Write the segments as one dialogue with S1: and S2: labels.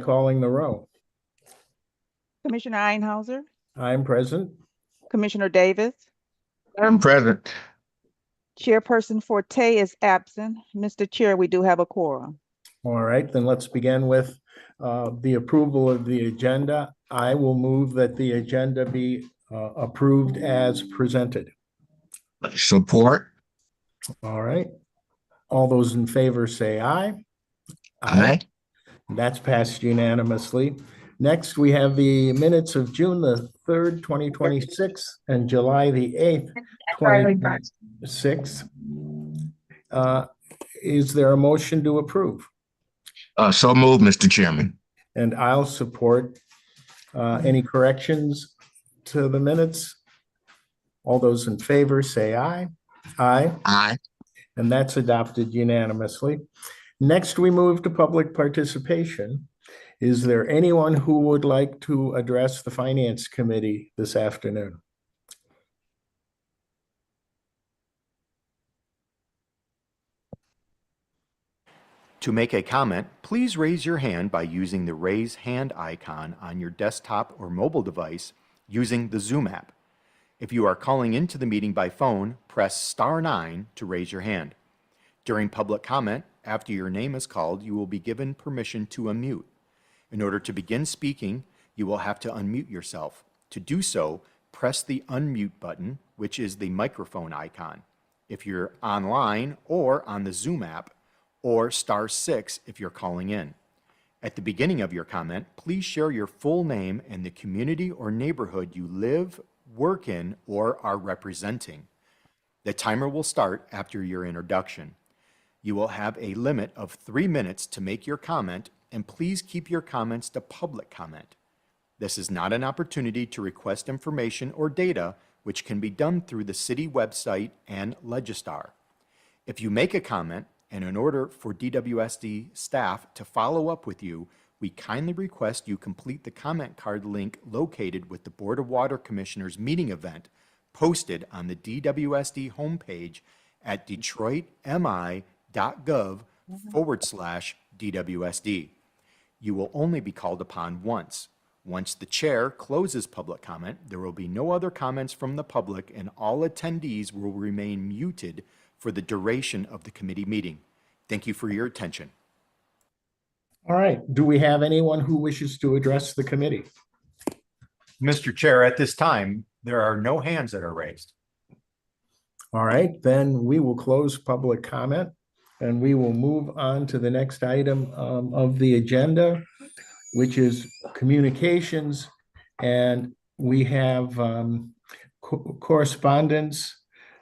S1: calling the roll.
S2: Commissioner Einhauser,
S1: I'm present.
S2: Commissioner Davis,
S3: I'm present.
S2: Chairperson Forte is absent. Mr. Chair, we do have a quorum.
S1: All right, then let's begin with the approval of the agenda. I will move that the agenda be approved as presented.
S3: Support.
S1: All right. All those in favor say aye.
S3: Aye.
S1: That's passed unanimously. Next, we have the minutes of June the 3rd, 2026 and July the 8th, 2026. Is there a motion to approve?
S3: So moved, Mr. Chairman.
S1: And I'll support. Any corrections to the minutes? All those in favor say aye. Aye.
S3: Aye.
S1: And that's adopted unanimously. Next, we move to public participation. Is there anyone who would like to address the Finance Committee this afternoon?
S4: To make a comment, please raise your hand by using the raise hand icon on your desktop or mobile device using the Zoom app. If you are calling into the meeting by phone, press *9 to raise your hand. During public comment, after your name is called, you will be given permission to unmute. In order to begin speaking, you will have to unmute yourself. To do so, press the unmute button, which is the microphone icon, if you're online or on the Zoom app, or *6 if you're calling in. At the beginning of your comment, please share your full name and the community or neighborhood you live, work in, or are representing. The timer will start after your introduction. You will have a limit of 3 minutes to make your comment, and please keep your comments to public comment. This is not an opportunity to request information or data, which can be done through the city website and Legistar. If you make a comment, and in order for DWSD staff to follow up with you, we kindly request you complete the comment card link located with the Board of Water Commissioners meeting event posted on the DWSD homepage at detroitmi.gov/DWSD. You will only be called upon once. Once the chair closes public comment, there will be no other comments from the public, and all attendees will remain muted for the duration of the committee meeting. Thank you for your attention.
S1: All right. Do we have anyone who wishes to address the committee?
S4: Mr. Chair, at this time, there are no hands that are raised.
S1: All right, then we will close public comment and we will move on to the next item of the agenda, which is communications. And we have correspondence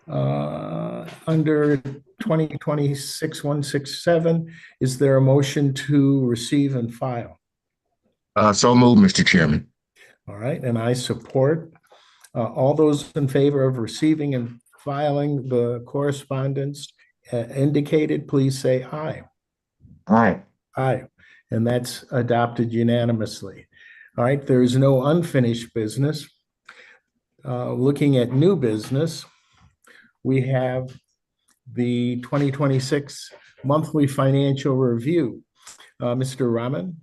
S1: under 2026-167. Is there a motion to receive and file?
S3: So moved, Mr. Chairman.
S1: All right, and I support. All those in favor of receiving and filing the correspondence indicated, please say aye.
S3: Aye.
S1: Aye, and that's adopted unanimously. All right, there is no unfinished business. Looking at new business, we have the 2026 monthly financial review. Mr. Rahman?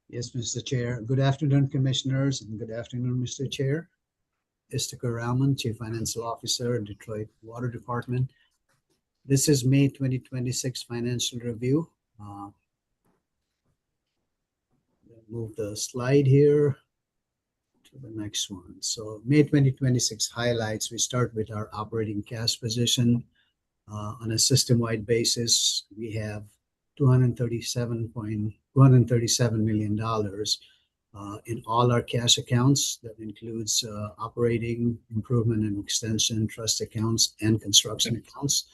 S5: Yes, Mr. Chair. Good afternoon, Commissioners, and good afternoon, Mr. Chair. Istakar Rahman, Chief Financial Officer, Detroit Water Department. This is May 2026 financial review. Move the slide here to the next one. So May 2026 highlights, we start with our operating cash position. On a system-wide basis, we have $237 million in all our cash accounts. That includes operating, improvement and extension, trust accounts, and construction accounts.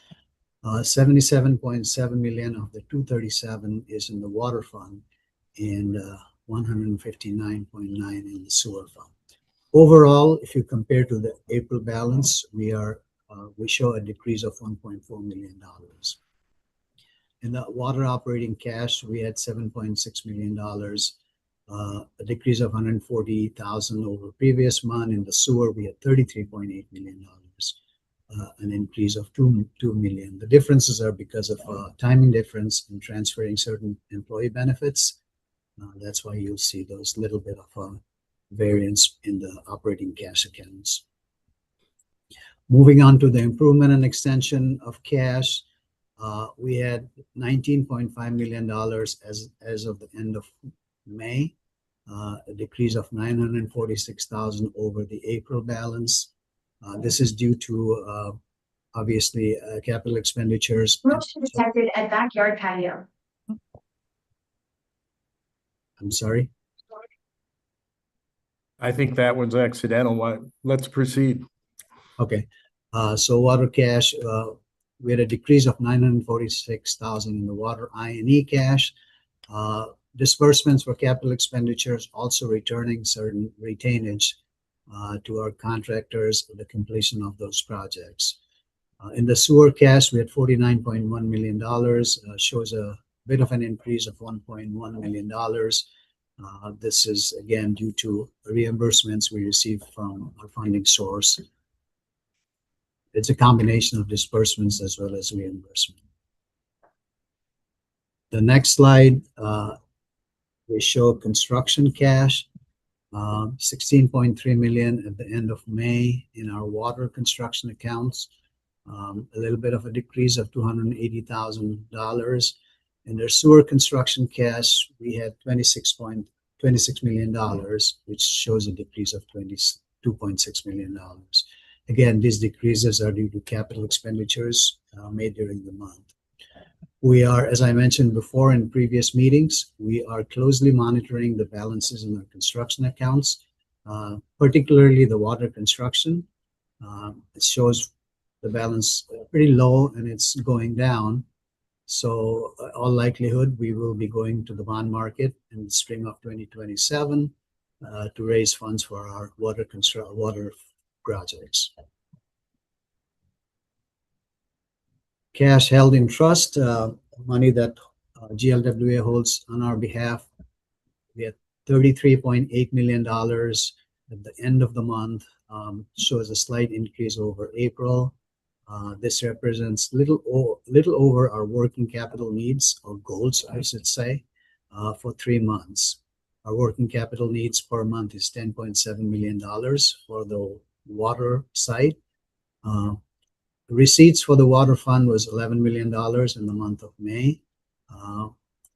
S5: 77.7 million of the 237 is in the water fund, and 159.9 in the sewer fund. Overall, if you compare to the April balance, we show a decrease of $1.4 million. In the water operating cash, we had $7.6 million, a decrease of $140,000 over previous month. In the sewer, we had $33.8 million, an increase of $2 million. The differences are because of timing difference in transferring certain employee benefits That's why you'll see those little bit of variance in the operating cash accounts. Moving on to the improvement and extension of cash, we had $19.5 million as of the end of May, a decrease of $946,000 over the April balance. This is due to obviously capital expenditures.
S6: Motion detected at backyard patio.
S5: I'm sorry.
S1: I think that was accidental. Let's proceed.
S5: Okay, so water cash, we had a decrease of $946,000 in the water I&E cash. Disbursements for capital expenditures, also returning certain retainage to our contractors for the completion of those projects. In the sewer cash, we had $49.1 million, shows a bit of an increase of $1.1 million. This is again due to reimbursements we received from our funding source. It's a combination of disbursements as well as reimbursement. The next slide, we show construction cash, $16.3 million at the end of May in our water construction accounts. A little bit of a decrease of $280,000. In their sewer construction cash, we had $26 million, which shows a decrease of $22.6 million. Again, these decreases are due to capital expenditures made during the month. We are, as I mentioned before in previous meetings, we are closely monitoring the balances in our construction accounts, particularly the water construction. It shows the balance pretty low and it's going down. So all likelihood, we will be going to the bond market in the spring of 2027 to raise funds for our water projects. Cash held in trust, money that GLWA holds on our behalf. We had $33.8 million at the end of the month, shows a slight increase over April. This represents little over our working capital needs or goals, I should say, for 3 months. Our working capital needs per month is $10.7 million for the water side. Receipts for the water fund was $11 million in the month of May,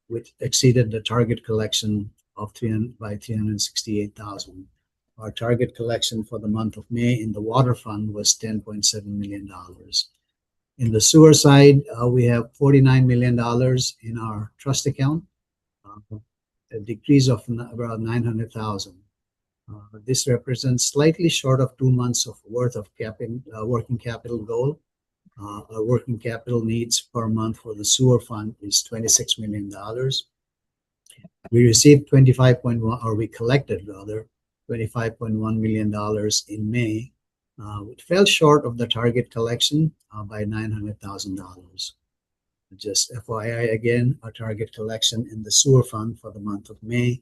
S5: which exceeded the target collection of by $368,000. Our target collection for the month of May in the water fund was $10.7 million. In the sewer side, we have $49 million in our trust account, a decrease of about $900,000. This represents slightly short of 2 months of worth of working capital goal. Our working capital needs per month for the sewer fund is $26 million. We received we collected rather $25.1 million in May, which fell short of the target collection by $900,000. Just FYI again, our target collection in the sewer fund for the month of May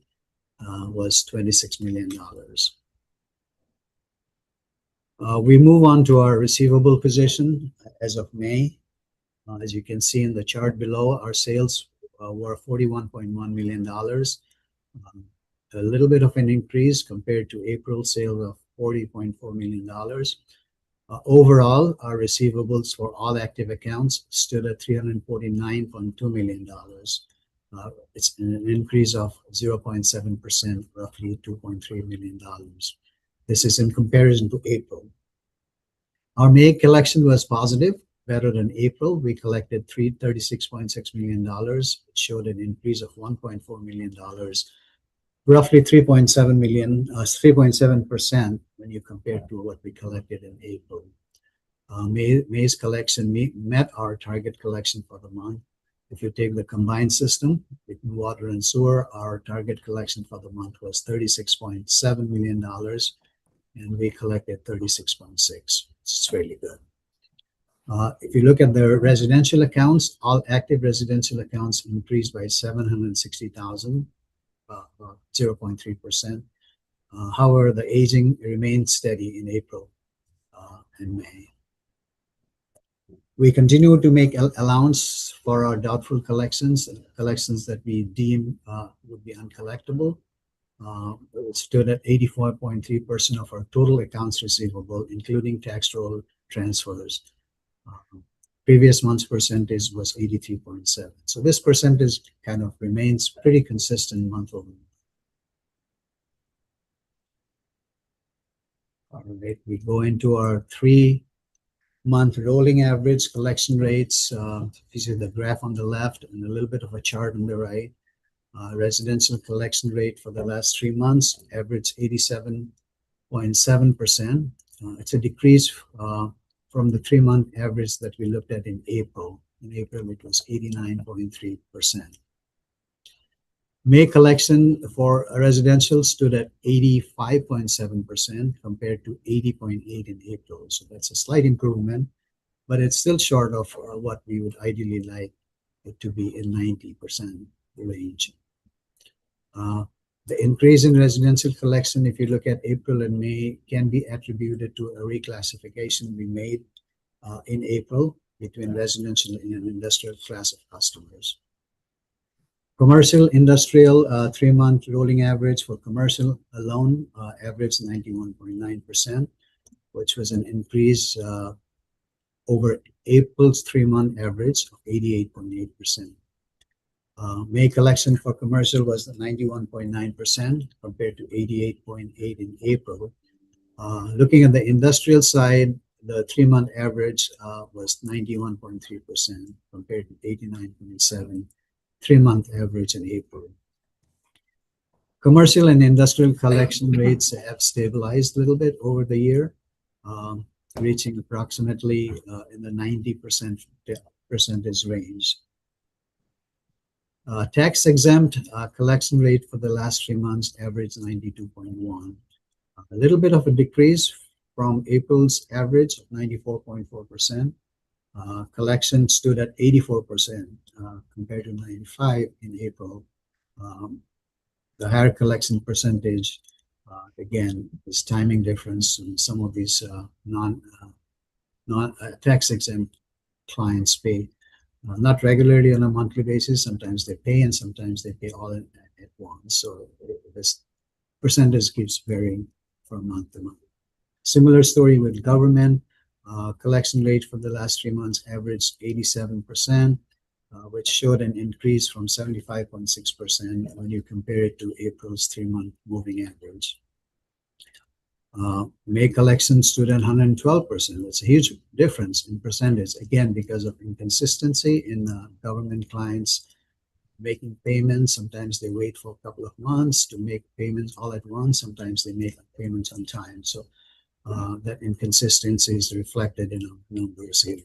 S5: was $26 million. We move on to our receivable position as of May. As you can see in the chart below, our sales were $41.1 million. A little bit of an increase compared to April sales of $40.4 million. Overall, our receivables for all active accounts stood at $349.2 million. It's an increase of 0.7%, roughly $2.3 million. This is in comparison to April. Our May collection was positive, better than April. We collected $36.6 million, which showed an increase of $1.4 million, roughly 3.7% when you compare to what we collected in April. May's collection met our target collection for the month. If you take the combined system between water and sewer, our target collection for the month was $36.7 million, and we collected 36.6. It's fairly good. If you look at the residential accounts, all active residential accounts increased by $760,000, 0.3%. However, the aging remained steady in April and May. We continue to make allowance for our doubtful collections that we deem would be uncollectible. It stood at 84.3% of our total accounts receivable, including tax roll transfers. Previous month's percentage was 83.7. So this percentage kind of remains pretty consistent month over month. All right, we go into our 3-month rolling average collection rates. You see the graph on the left and a little bit of a chart on the right. Residential collection rate for the last 3 months averaged 87.7%. It's a decrease from the 3-month average that we looked at in April. In April, it was 89.3%. May collection for residential stood at 85.7% compared to 80.8% in April. So that's a slight improvement, but it's still short of what we would ideally like it to be in 90% range. The increase in residential collection, if you look at April and May, can be attributed to a reclassification we made in April between residential and industrial class of customers. Commercial industrial 3-month rolling average for commercial alone averaged 91.9%, which was an increase over April's 3-month average of 88.8%. May collection for commercial was 91.9% compared to 88.8% in April. Looking at the industrial side, the 3-month average was 91.3% compared to 89.7%. 3-month average in April. Commercial and industrial collection rates have stabilized a little bit over the year, reaching approximately in the 90% percentage range. Tax exempt collection rate for the last 3 months averaged 92.1%. A little bit of a decrease from April's average of 94.4%. Collection stood at 84% compared to 95% in April. The higher collection percentage, again, is timing difference in some of these non-tax exempt clients pay not regularly on a monthly basis. Sometimes they pay and sometimes they pay all at once. So this percentage keeps varying from month to month. Similar story with government. Collection rate for the last 3 months averaged 87%, which showed an increase from 75.6% when you compare it to April's 3-month moving average. May collection stood at 112%. That's a huge difference in percentage, again, because of inconsistency in government clients making payments. Sometimes they wait for a couple of months to make payments all at once. Sometimes they make payments on time. So that inconsistency is reflected in our numbers here.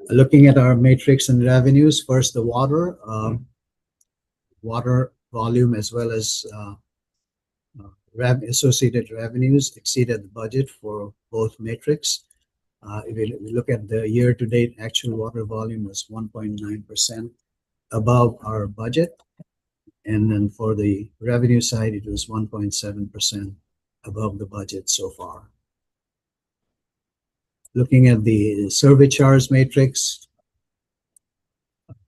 S5: Looking at our matrix and revenues, first the water volume as well as associated revenues exceeded the budget for both metrics. If we look at the year-to-date, actual water volume was 1.9% above our budget. And then for the revenue side, it was 1.7% above the budget so far. Looking at the survey charge matrix,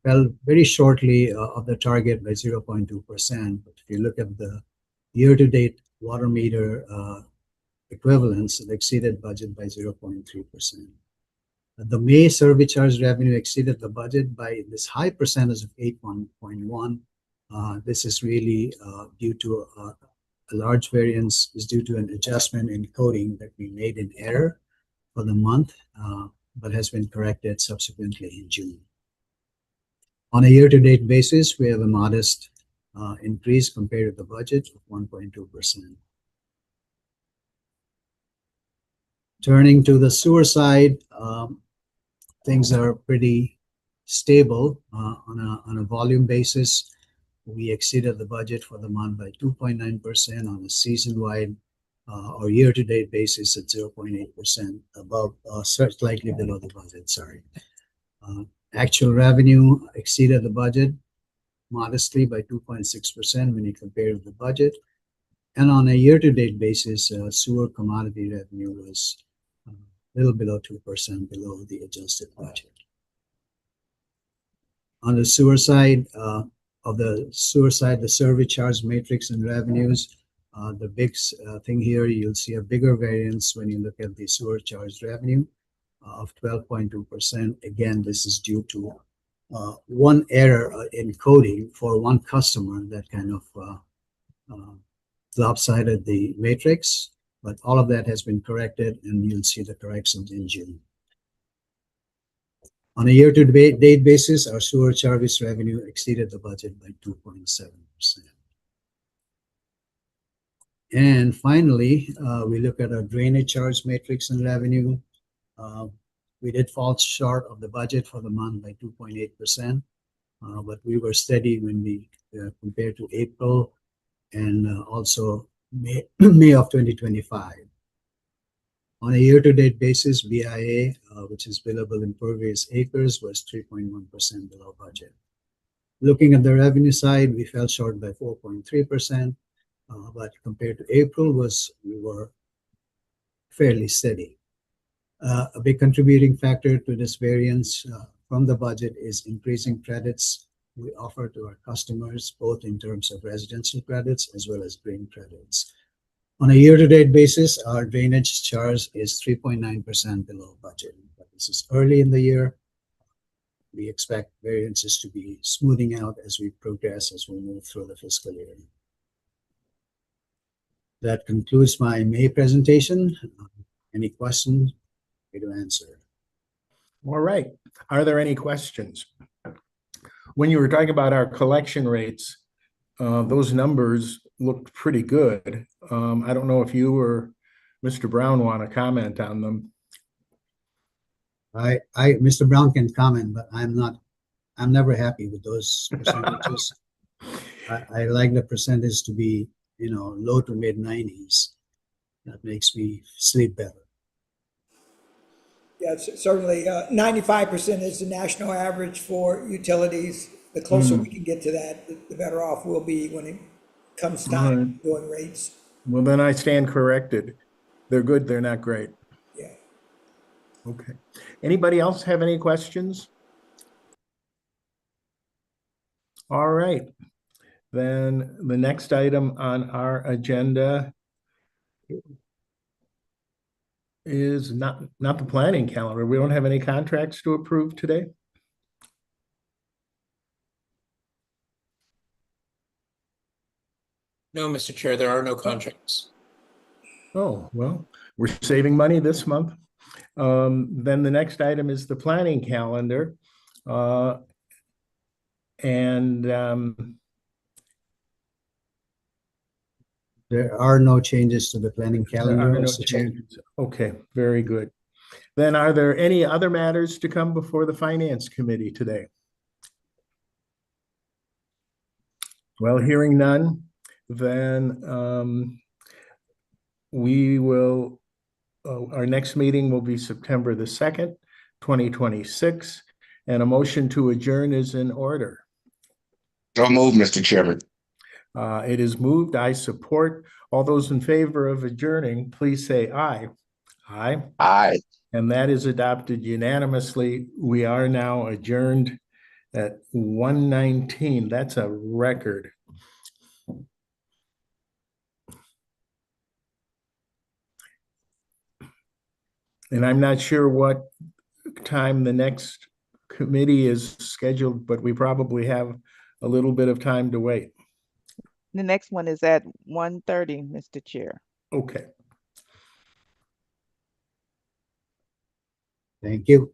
S5: fell very shortly of the target by 0.2%. But if you look at the year-to-date water meter equivalents, it exceeded budget by 0.3%. The May survey charge revenue exceeded the budget by this high percentage of 8.1. This is really due to a large variance is due to an adjustment in coding that we made in error for the month, but has been corrected subsequently in June. On a year-to-date basis, we have a modest increase compared to the budget of 1.2%. Turning to the sewer side, things are pretty stable on a volume basis. We exceeded the budget for the month by 2.9% on a season-wide or year-to-date basis at 0.8% above, slightly below the budget, sorry. Actual revenue exceeded the budget modestly by 2.6% when you compare with the budget. And on a year-to-date basis, sewer commodity revenue was little below 2% below the adjusted budget. On the sewer side, the survey charge matrix and revenues, the big thing here, you'll see a bigger variance when you look at the sewer charge revenue of 12.2%. Again, this is due to one error in coding for one customer that kind of lopsided the matrix, but all of that has been corrected, and you'll see the corrections in June. On a year-to-date basis, our sewer service revenue exceeded the budget by 2.7%. And finally, we look at our drainage charge matrix and revenue. We did fall short of the budget for the month by 2.8%, but we were steady when we compared to April and also May of 2025. On a year-to-date basis, BIA, which is billable impervious acres, was 3.1% below budget. Looking at the revenue side, we fell short by 4.3%, but compared to April, we were fairly steady. A big contributing factor to this variance from the budget is increasing credits we offer to our customers, both in terms of residential credits as well as green credits. On a year-to-date basis, our drainage charge is 3.9% below budget. But this is early in the year. We expect variances to be smoothing out as we progress, as we move through the fiscal year. That concludes my May presentation. Any questions? Happy to answer.
S1: All right. Are there any questions? When you were talking about our collection rates, those numbers looked pretty good. I don't know if you or Mr. Brown want to comment on them.
S5: Mr. Brown can comment, but I'm never happy with those percentages. I like the percentage to be, low to mid 90s. That makes me sleep better.
S7: Yeah, certainly 95% is the national average for utilities. The closer we can get to that, the better off we'll be when it comes time doing rates.
S1: Well, then I stand corrected. They're good, they're not great.
S7: Yeah.
S1: Okay. Anybody else have any questions? All right. Then the next item on our agenda is not the planning calendar. We don't have any contracts to approve today.
S8: No, Mr. Chair, there are no contracts.
S1: Oh, well, we're saving money this month. Then the next item is the planning calendar.
S5: There are no changes to the planning
S1: There
S5: calendar.
S1: are no changes. Okay, very good. Then are there any other matters to come before the Finance Committee today? Well, hearing none, then we will, our next meeting will be September the 2nd, 2026, and a motion to adjourn is in order.
S3: So moved, Mr. Chairman.
S1: It is moved. I support. All those in favor of adjourning, please say aye. Aye.
S3: Aye.
S1: And that is adopted unanimously. We are now adjourned at 1:19. That's a record. And I'm not sure what time the next committee is scheduled, but we probably have a little bit of time to wait.
S2: The next one is at 1:30, Mr. Chair.
S1: Okay.
S5: Thank you.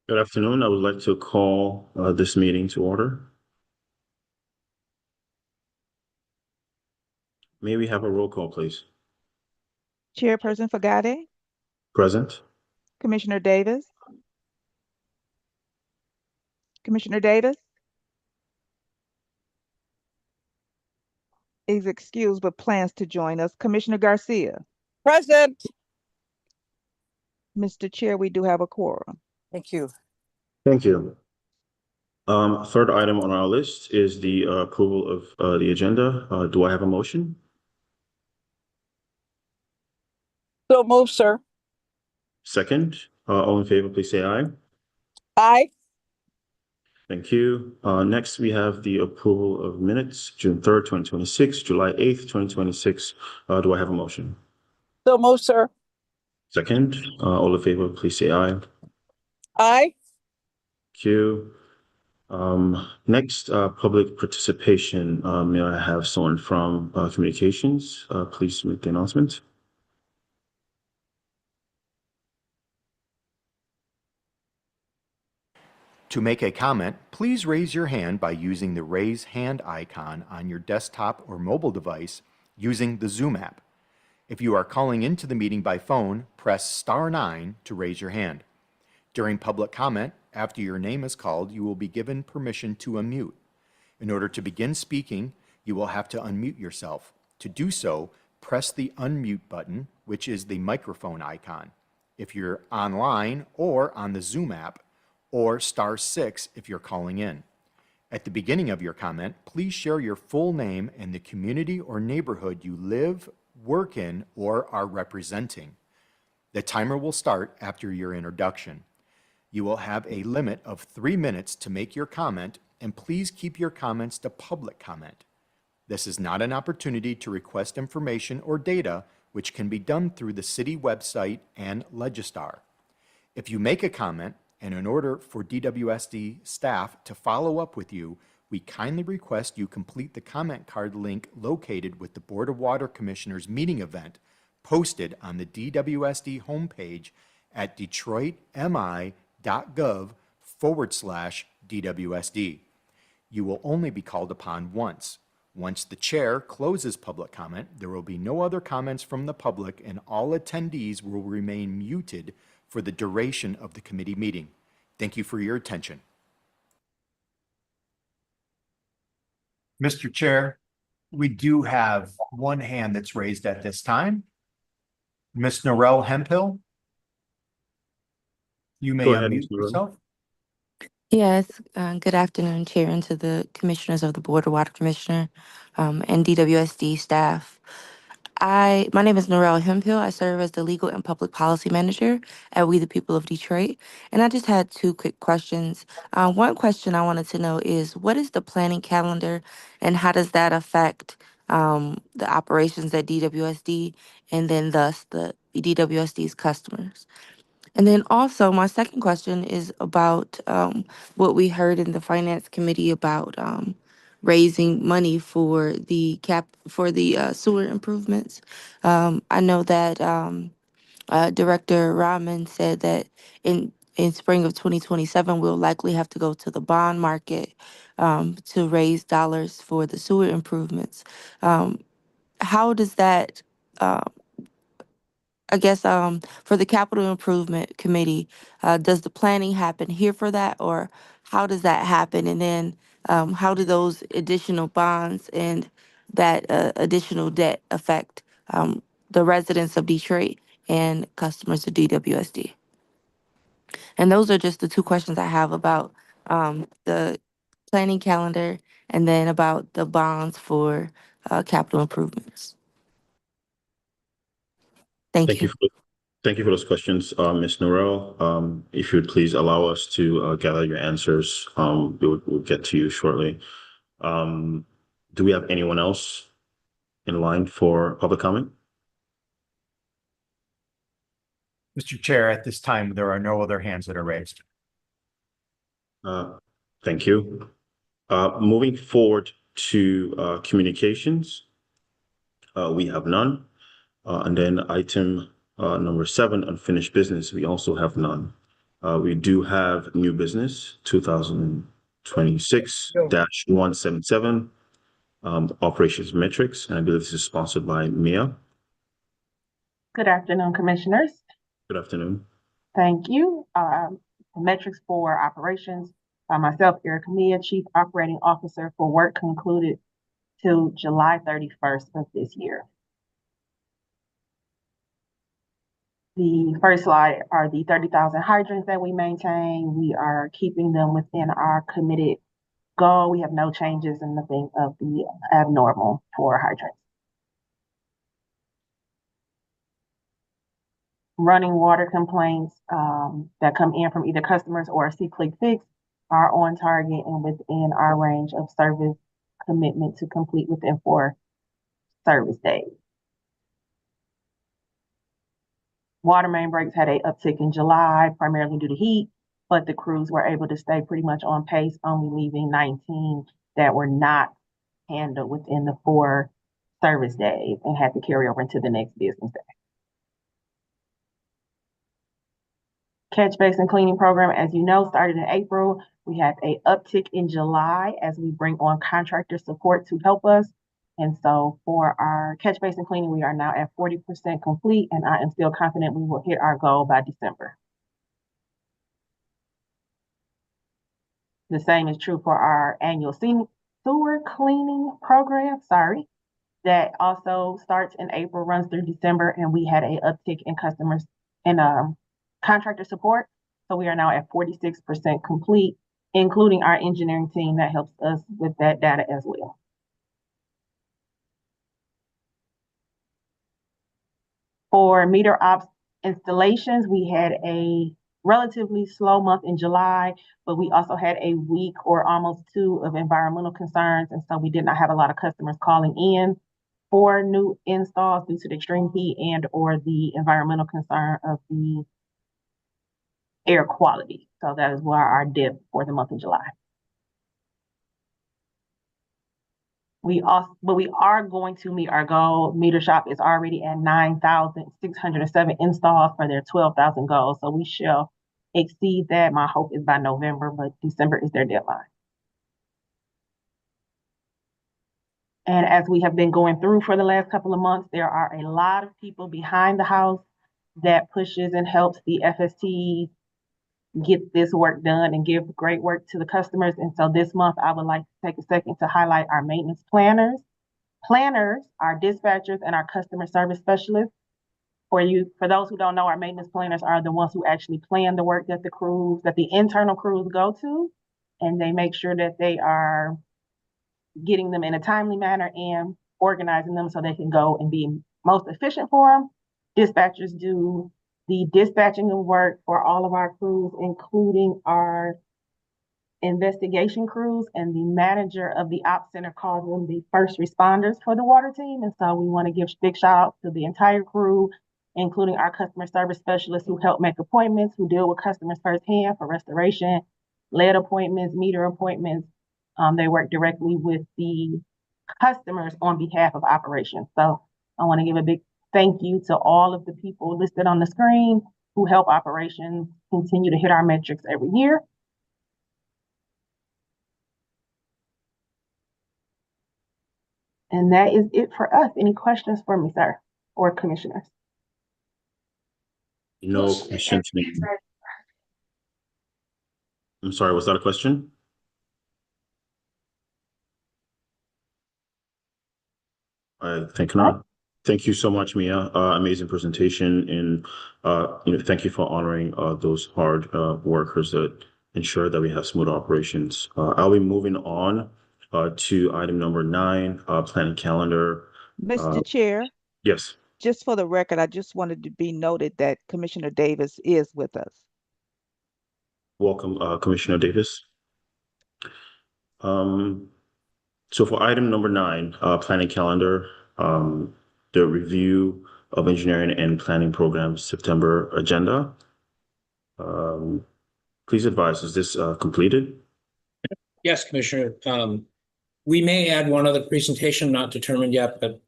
S9: Good afternoon. I would like to call this meeting to order. May we have a roll call, please?
S2: Chairperson Fagade,
S9: Present.
S2: Commissioner Davis. Commissioner Davis is excused but plans to join us. Commissioner Garcia.
S10: Present.
S2: Mr. Chair, we do have a quorum.
S10: Thank you.
S9: Thank you. Third item on our list is the approval of the agenda. Do I have a motion?
S10: So move, sir.
S9: Second. All in favor, please say aye.
S10: Aye.
S9: Thank you. Next, we have the approval of minutes, June 3rd, 2026, July 8th, 2026. Do I have a motion?
S10: So move, sir.
S9: Second. All in favor, please say aye.
S10: Aye.
S9: Thank you. Next, public participation. May I have someone from communications? Please make the announcement.
S4: To make a comment, please raise your hand by using the raise hand icon on your desktop or mobile device using the Zoom app. If you are calling into the meeting by phone, press star 9 to raise your hand. During public comment, after your name is called, you will be given permission to unmute. In order to begin speaking, you will have to unmute yourself. To do so, press the unmute button, which is the microphone icon, if you're online or on the Zoom app, or star 6 if you're calling in. At the beginning of your comment, please share your full name and the community or neighborhood you live, work in, or are representing. The timer will start after your introduction. You will have a limit of 3 minutes to make your comment, and please keep your comments to public comment. This is not an opportunity to request information or data, which can be done through the city website and Legistar. If you make a comment, and in order for DWSD staff to follow up with you, we kindly request you complete the comment card link located with the Board of Water Commissioners meeting event posted on the DWSD homepage at detroitmi.gov/DWSD. You will only be called upon once. Once the chair closes public comment, there will be no other comments from the public, and all attendees will remain muted for the duration of the committee meeting. Thank you for your attention.
S11: Mr. Chair, we do have one hand that's raised at this time. Ms. Norel Hemphill. You may
S9: Go ahead,
S11: unmute
S9: Ms. Norel.
S11: yourself.
S12: Yes, good afternoon, Chair, and to the commissioners of the Board of Water Commissioner and DWSD staff. My name is Norel Hemphill. I serve as the Legal and Public Policy Manager at We the People of Detroit. And I just had two quick questions. One question I wanted to know is, what is the planning calendar and how does that affect the operations at DWSD and then thus the DWSD's customers? And then also, my second question is about what we heard in the Finance Committee about raising money for the sewer improvements. I know that Director Rahman said that in spring of 2027, we'll likely have to go to the bond market to raise dollars for the sewer improvements. How does that I guess for the capital improvement committee, does the planning happen here for that, or how does that happen? And then how do those additional bonds and that additional debt affect the residents of Detroit and customers of DWSD? And those are just the two questions I have about the planning calendar and then about the bonds for capital improvements. Thank you.
S9: Thank you for those questions, Ms. Norel. If you would please allow us to gather your answers, we'll get to you shortly. Do we have anyone else in line for public comment?
S11: Mr. Chair, at this time, there are no other hands that are raised.
S9: Thank you. Moving forward to communications, we have none. And then item number 7, unfinished business, we also have none. We do have new business 2026-177, operations metrics, and I believe this is sponsored by Mia.
S13: Good afternoon, Commissioners.
S9: Good afternoon.
S13: Thank you. Metrics for operations by myself, Erica Mia, Chief Operating Officer for work concluded till July 31st of this year. The first slide are the 30,000 hydrants that we maintain. We are keeping them within our committed goal. We have no changes in nothing of the abnormal for hydrants. Running water complaints that come in from either customers or a C-Click Fix are on target and within our range of service commitment to complete within 4 service days. Water main breaks had an uptick in July, primarily due to heat, but the crews were able to stay pretty much on pace, only leaving 19 that were not handled within the 4 service days and had to carry over into the next business day. Catch basin cleaning program, as you know, started in April. We had an uptick in July as we bring on contractor support to help us. And so for our catch basin cleaning, we are now at 40% complete, and I am still confident we will hit our goal by December. The same is true for our annual sewer cleaning program, that also starts in April, runs through December, and we had an uptick in customers and contractor support. So we are now at 46% complete, including our engineering team that helps us with that data as well. For meter ops installations, we had a relatively slow month in July, but we also had a week or almost 2 of environmental concerns. And so we did not have a lot of customers calling in for new installs due to the extreme heat and or the environmental concern of the air quality. So that is why our dip for the month of July. We are going to meet our goal. Meter Shop is already at 9,607 installs for their 12,000 goal. So we shall exceed that. My hope is by November, but December is their deadline. And as we have been going through for the last couple of months, there are a lot of people behind the house that pushes and helps the FST get this work done and give great work to the customers. And so this month, I would like to take a second to highlight our maintenance planners. Planners are dispatchers and our customer service specialists. For those who don't know, our maintenance planners are the ones who actually plan the work that the internal crews go to, and they make sure that they are getting them in a timely manner and organizing them so they can go and be most efficient for them. Dispatchers do the dispatching of work for all of our crews, including our investigation crews, and the manager of the ops center calls them the first responders for the water team. And so we want to give big shout out to the entire crew, including our customer service specialists who help make appointments, who deal with customers firsthand for restoration, lead appointments, meter appointments. They work directly with the customers on behalf of operations. So I want to give a big thank you to all of the people listed on the screen who help operations continue to hit our metrics every year. And that is it for us. Any questions for me, sir, or commissioners?
S9: No questions. I'm sorry, was that a question? I think not. Thank you so much, Mia. Amazing presentation, and thank you for honoring those hard workers that ensure that we have smooth operations. I'll be moving on to item number 9, planning calendar.
S2: Mr. Chair,
S9: Yes.
S2: just for the record, I just wanted to be noted that Commissioner Davis is with us.
S9: Welcome, Commissioner Davis. So for item number 9, planning calendar, the review of engineering and planning programs September agenda. Please advise, is this completed?
S8: Yes, Commissioner. We may add one other presentation, not determined yet, but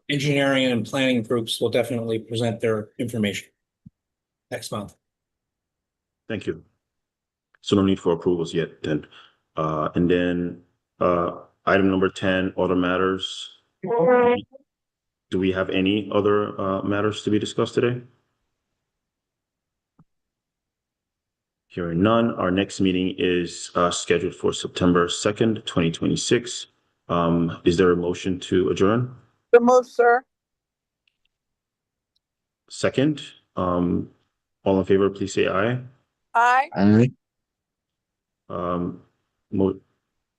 S8: engineering and planning groups will definitely present their information next month.
S9: Thank you. So no need for approvals yet then. And then, item number 10, other matters. Do we have any other, matters to be discussed today? Hearing none, our next meeting is, scheduled for September 2nd, 2026. Is there a motion to adjourn?
S10: So moved, sir.
S9: Second, all in favor, please say aye.
S10: Aye.
S3: Aye.
S9: Mo-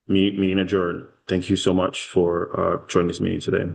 S9: meeting adjourned. Thank you so much for, joining this meeting today.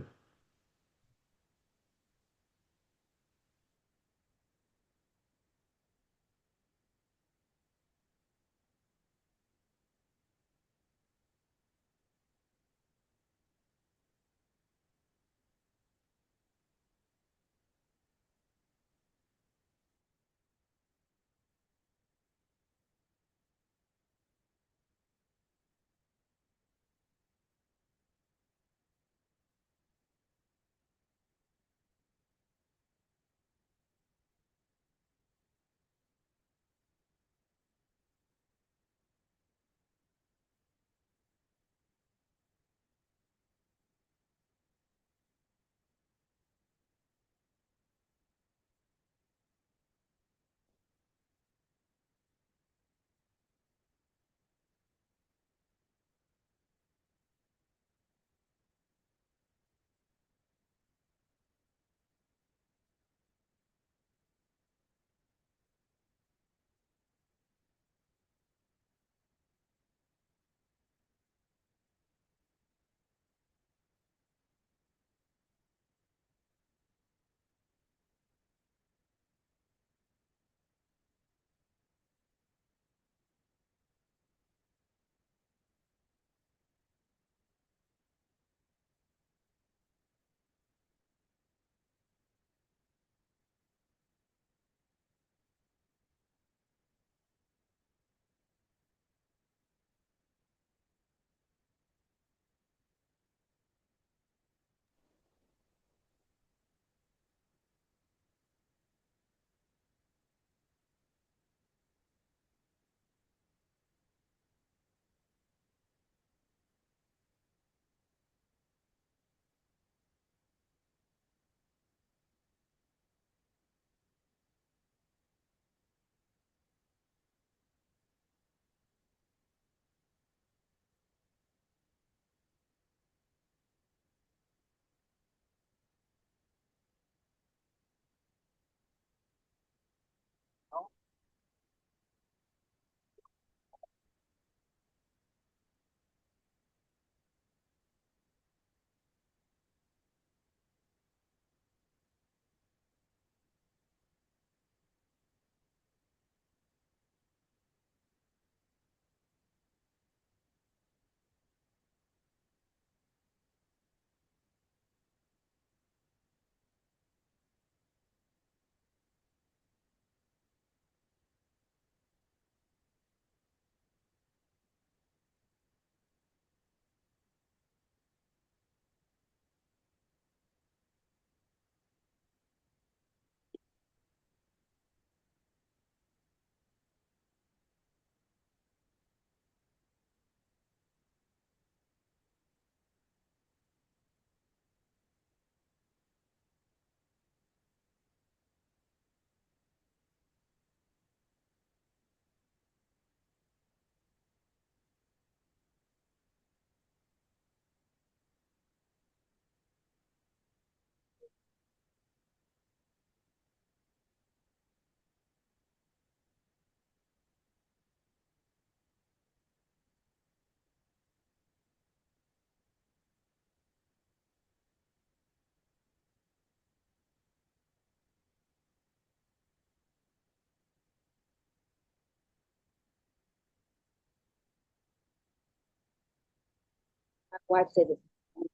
S14: My wife said it's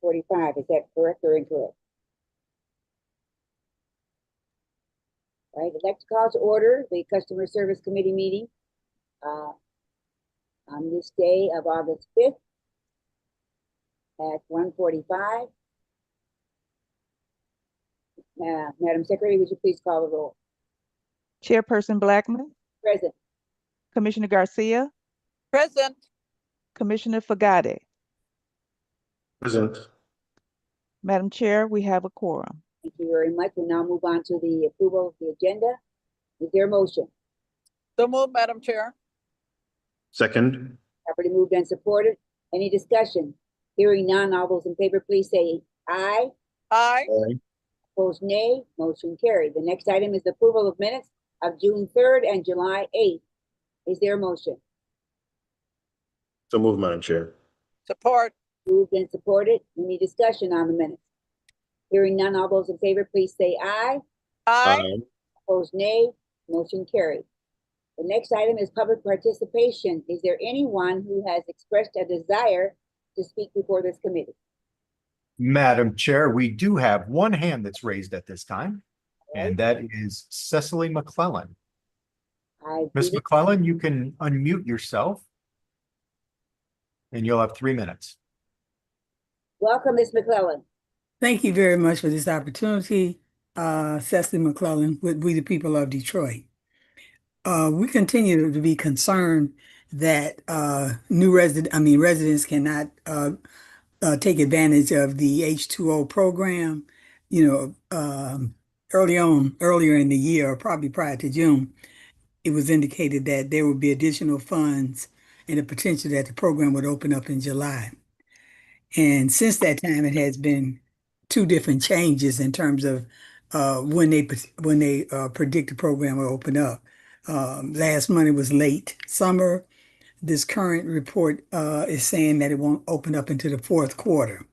S14: 1:45. Is that correct or incorrect? Right, I'd like to call to order the Customer Service Committee meeting on this day of August 5th at 1:45. Madam Secretary, would you please call the roll?
S2: Chairperson Blackman,
S14: Present.
S2: Commissioner Garcia,
S10: Present.
S2: Commissioner Fagade.
S9: Present.
S2: Madam Chair, we have a quorum.
S14: Thank you very much. We'll now move on to the approval of the agenda. Is there a motion?
S10: So moved, Madam Chair.
S9: Second.
S14: Properly moved and supported. Any discussion? Hearing none, all those in favor, please say aye.
S10: Aye.
S14: Opposed, nay. Motion carried. The next item is the approval of minutes of June 3rd and July 8th. Is there a motion?
S9: So move, Madam Chair.
S10: Support.
S14: Moved and supported. Any discussion on the minutes? Hearing none, all those in favor, please say aye.
S10: Aye.
S14: Opposed, nay. Motion carried. The next item is public participation. Is there anyone who has expressed a desire to speak before this committee?
S11: Madam Chair, we do have one hand that's raised at this time, and that is Cecily McClellan. Ms. McClellan, you can unmute yourself, and you'll have 3 minutes.
S14: Welcome, Ms. McClellan.
S15: Thank you very much for this opportunity. Cecily McClellan with We the People of Detroit. We continue to be concerned that residents cannot take advantage of the H2O program. Earlier in the year, or probably prior to June, it was indicated that there would be additional funds and the potential that the program would open up in July. And since that time, it has been 2 different changes in terms of when they predict the program will open up. Last month it was late summer. This current report is saying that it won't open up into the 4th quarter.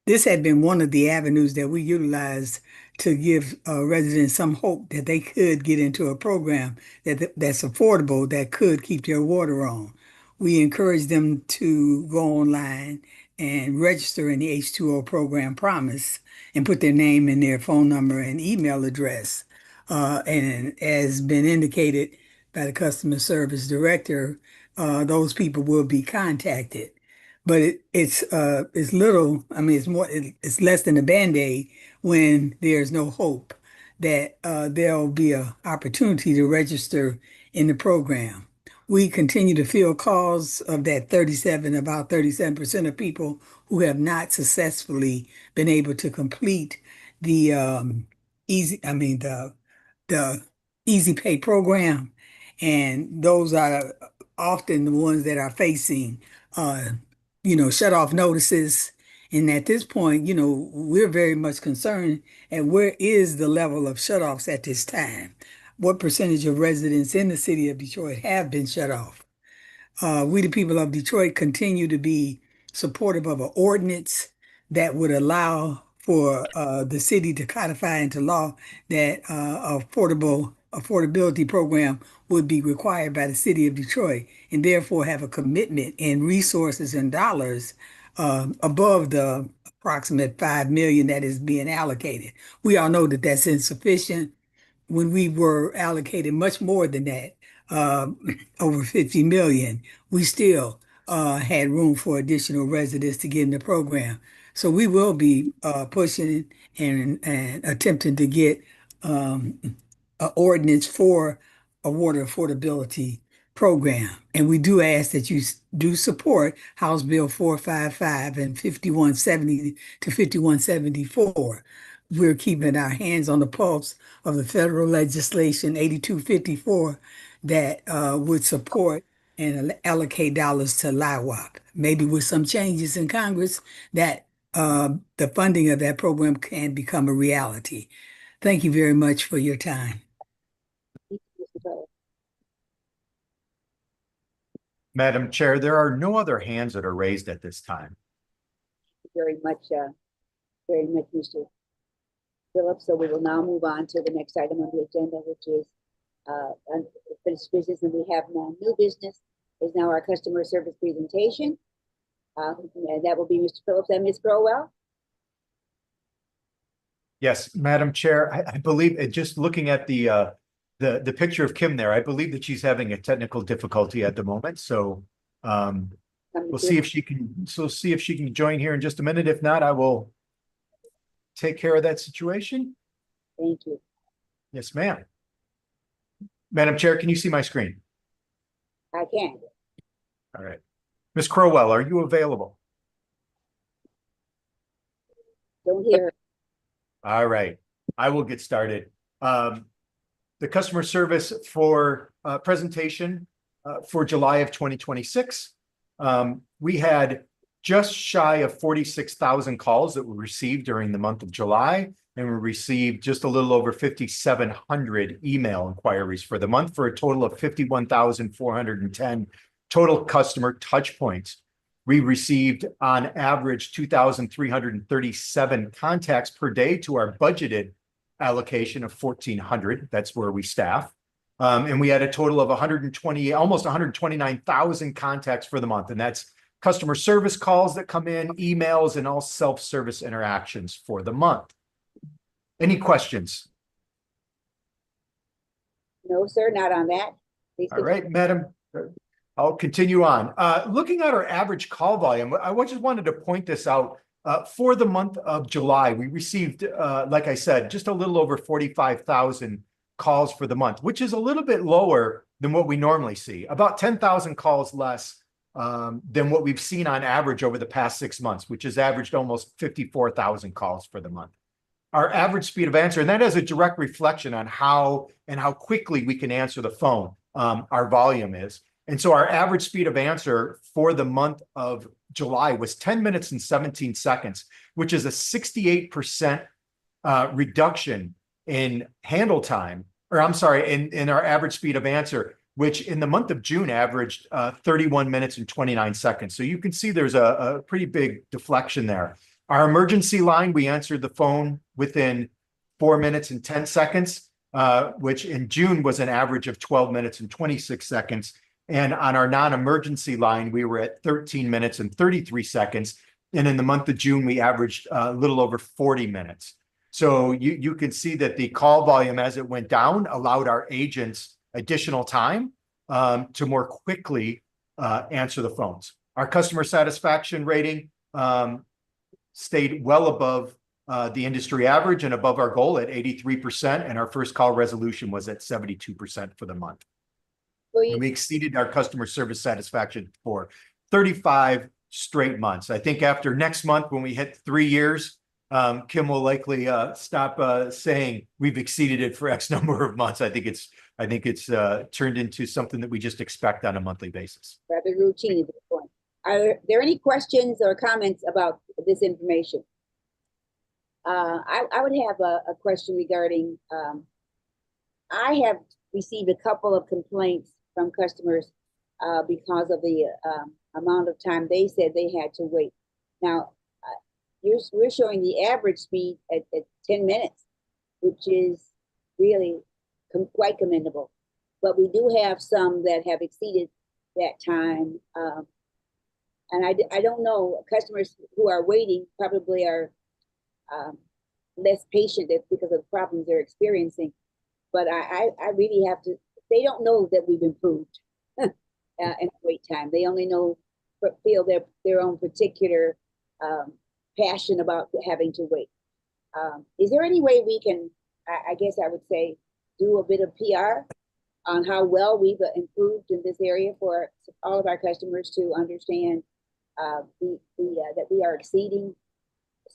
S15: This had been one of the avenues that we utilized to give residents some hope that they could get into a program that's affordable, that could keep their water on. We encourage them to go online and register in the H2O program promise and put their name and their phone number and email address. And as been indicated by the customer service director, those people will be contacted. But it's little, it's less than a Band-Aid when there's no hope that there'll be an opportunity to register in the program. We continue to field calls of that about 37% of people who have not successfully been able to complete the Easy Pay program. And those are often the ones that are facing shut off notices. And at this point, we're very much concerned at where is the level of shutoffs at this time. What percentage of residents in the city of Detroit have been shut off? We, the people of Detroit, continue to be supportive of an ordinance that would allow for the city to codify into law that affordability program would be required by the city of Detroit, and therefore have a commitment in resources and dollars above the approximate $5 million that is being allocated. We all know that that's insufficient. When we were allocated much more than that, over 50 million, we still had room for additional residents to get in the program. So we will be pushing and attempting to get an ordinance for a water affordability program. And we do ask that you do support House Bill 455 and 5170 to 5174. We're keeping our hands on the pulse of the federal legislation 8254 that would support and allocate dollars to LIWAP. Maybe with some changes in Congress that the funding of that program can become a reality. Thank you very much for your time.
S11: Madam Chair, there are no other hands that are raised at this time.
S14: Very much, Mr. Phillips. So we will now move on to the next item on the agenda, which is unfinished business, and we have now new business is now our customer service presentation. And that will be Mr. Phillips and Ms. Crowell.
S11: Yes, Madam Chair, I believe just looking at the picture of Kim there, I believe that she's having a technical difficulty at the moment. So we'll see if she can join here in just a minute. If not, I will take care of that situation.
S14: Thank you.
S11: Yes, ma'am. Madam Chair, can you see my screen?
S14: I can.
S11: All right. Ms. Crowell, are you available?
S14: Don't hear her.
S11: All right, I will get started. The customer service for presentation for July of 2026. We had just shy of 46,000 calls that were received during the month of July, and we received just a little over 5,700 email inquiries for the month, for a total of 51,410 total customer touch points. We received on average 2,337 contacts per day to our budgeted allocation of 1,400. That's where we staff. And we had a total of almost 129,000 contacts for the month. And that's customer service calls that come in, emails, and all self-service interactions for the month. Any questions?
S14: No, sir, not on that. Please
S11: All right, Madam, I'll continue on. Looking at our average call volume, I just wanted to point this out. For the month of July, we received, like I said, just a little over 45,000 calls for the month, which is a little bit lower than what we normally see. About 10,000 calls less than what we've seen on average over the past 6 months, which has averaged almost 54,000 calls for the month. Our average speed of answer, and that is a direct reflection on how quickly we can answer the phone, our volume is. And so our average speed of answer for the month of July was 10 minutes and 17 seconds, which is a 68% reduction in handle time, or I'm sorry, in our average speed of answer, which in the month of June averaged 31 minutes and 29 seconds. So you can see there's a pretty big deflection there. Our emergency line, we answered the phone within 4 minutes and 10 seconds, which in June was an average of 12 minutes and 26 seconds. And on our non-emergency line, we were at 13 minutes and 33 seconds. And in the month of June, we averaged a little over 40 minutes. So you can see that the call volume as it went down allowed our agents additional time to more quickly answer the phones. Our customer satisfaction rating stayed well above the industry average and above our goal at 83%. And our first call resolution was at 72% for the month. And we exceeded our customer service satisfaction for 35 straight months. I think after next month, when we hit 3 years, Kim will likely stop saying we've exceeded it for X number of months. I think it's turned into something that we just expect on a monthly basis.
S14: Rather routine at this point. Are there any questions or comments about this information? I would have a question regarding, I have received a couple of complaints from customers because of the amount of time they said they had to wait. Now, we're showing the average speed at 10 minutes, which is really quite commendable. But we do have some that have exceeded that time. And I don't know, customers who are waiting probably are less patient because of the problems they're experiencing. But I really have to, they don't know that we've improved in wait time. They only feel their own particular passion about having to wait. Is there any way we can, I guess I would say, do a bit of PR on how well we've improved in this area for all of our customers to understand that we are exceeding,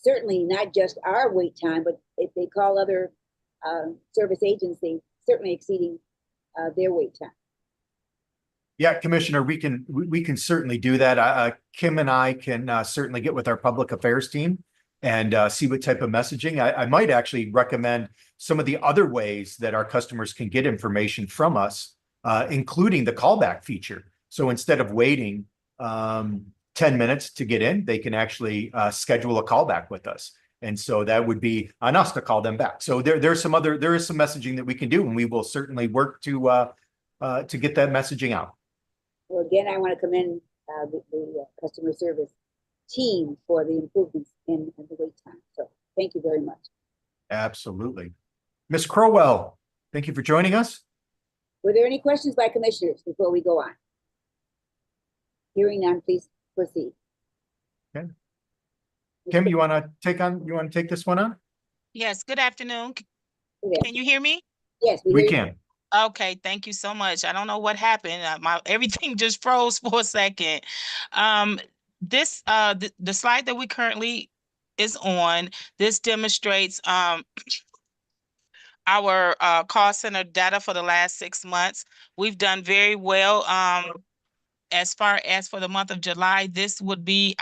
S14: certainly not just our wait time, but if they call other service agencies, certainly exceeding their wait time.
S11: Yeah, Commissioner, we can certainly do that. Kim and I can certainly get with our public affairs team and see what type of messaging. I might actually recommend some of the other ways that our customers can get information from us, including the callback feature. So instead of waiting 10 minutes to get in, they can actually schedule a callback with us. And so that would be on us to call them back. So there is some messaging that we can do, and we will certainly work to get that messaging out.
S14: Well, again, I want to commend the customer service team for the improvements in the wait time. So thank you very much.
S11: Absolutely. Ms. Crowell, thank you for joining us.
S14: Were there any questions by commissioners before we go on? Hearing none, please proceed.
S11: Okay. Kim, you want to take this one on?
S16: Yes, good afternoon.
S14: Yes.
S16: Can you hear me?
S14: Yes,
S11: We can.
S16: Okay, thank you so much. I don't know what happened. Everything just froze for a second. The slide that we currently is on, this demonstrates our call center data for the last 6 months. We've done very well. As far as for the month of July, this would be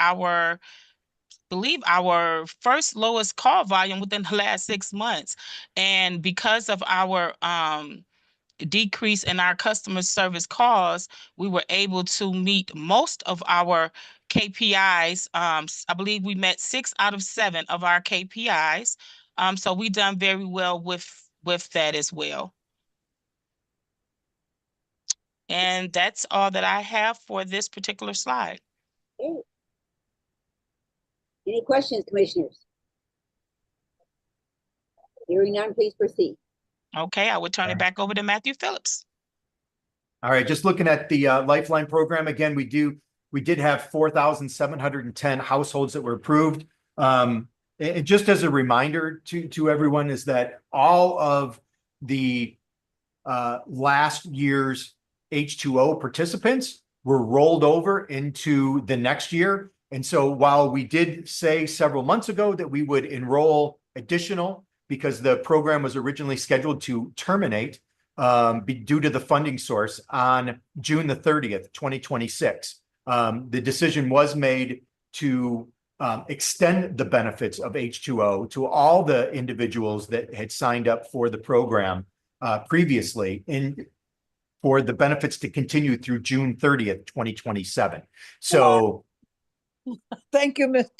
S16: believe our first lowest call volume within the last 6 months. And because of our decrease in our customer service calls, we were able to meet most of our KPIs. I believe we met 6 out of 7 of our KPIs. So we done very well with that as well. And that's all that I have for this particular slide.
S14: Okay. Any questions, commissioners? Hearing none, please proceed.
S16: Okay, I would turn it back over to Matthew Phillips.
S11: All right, just looking at the Lifeline program again, we did have 4,710 households that were approved. And just as a reminder to everyone is that all of the last year's H2O participants were rolled over into the next year. And so while we did say several months ago that we would enroll additional because the program was originally scheduled to terminate due to the funding source on June the 30th, 2026. The decision was made to extend the benefits of H2O to all the individuals that had signed up for the program previously and for the benefits to continue through June 30th, 2027. So
S10: Thank you, Ms.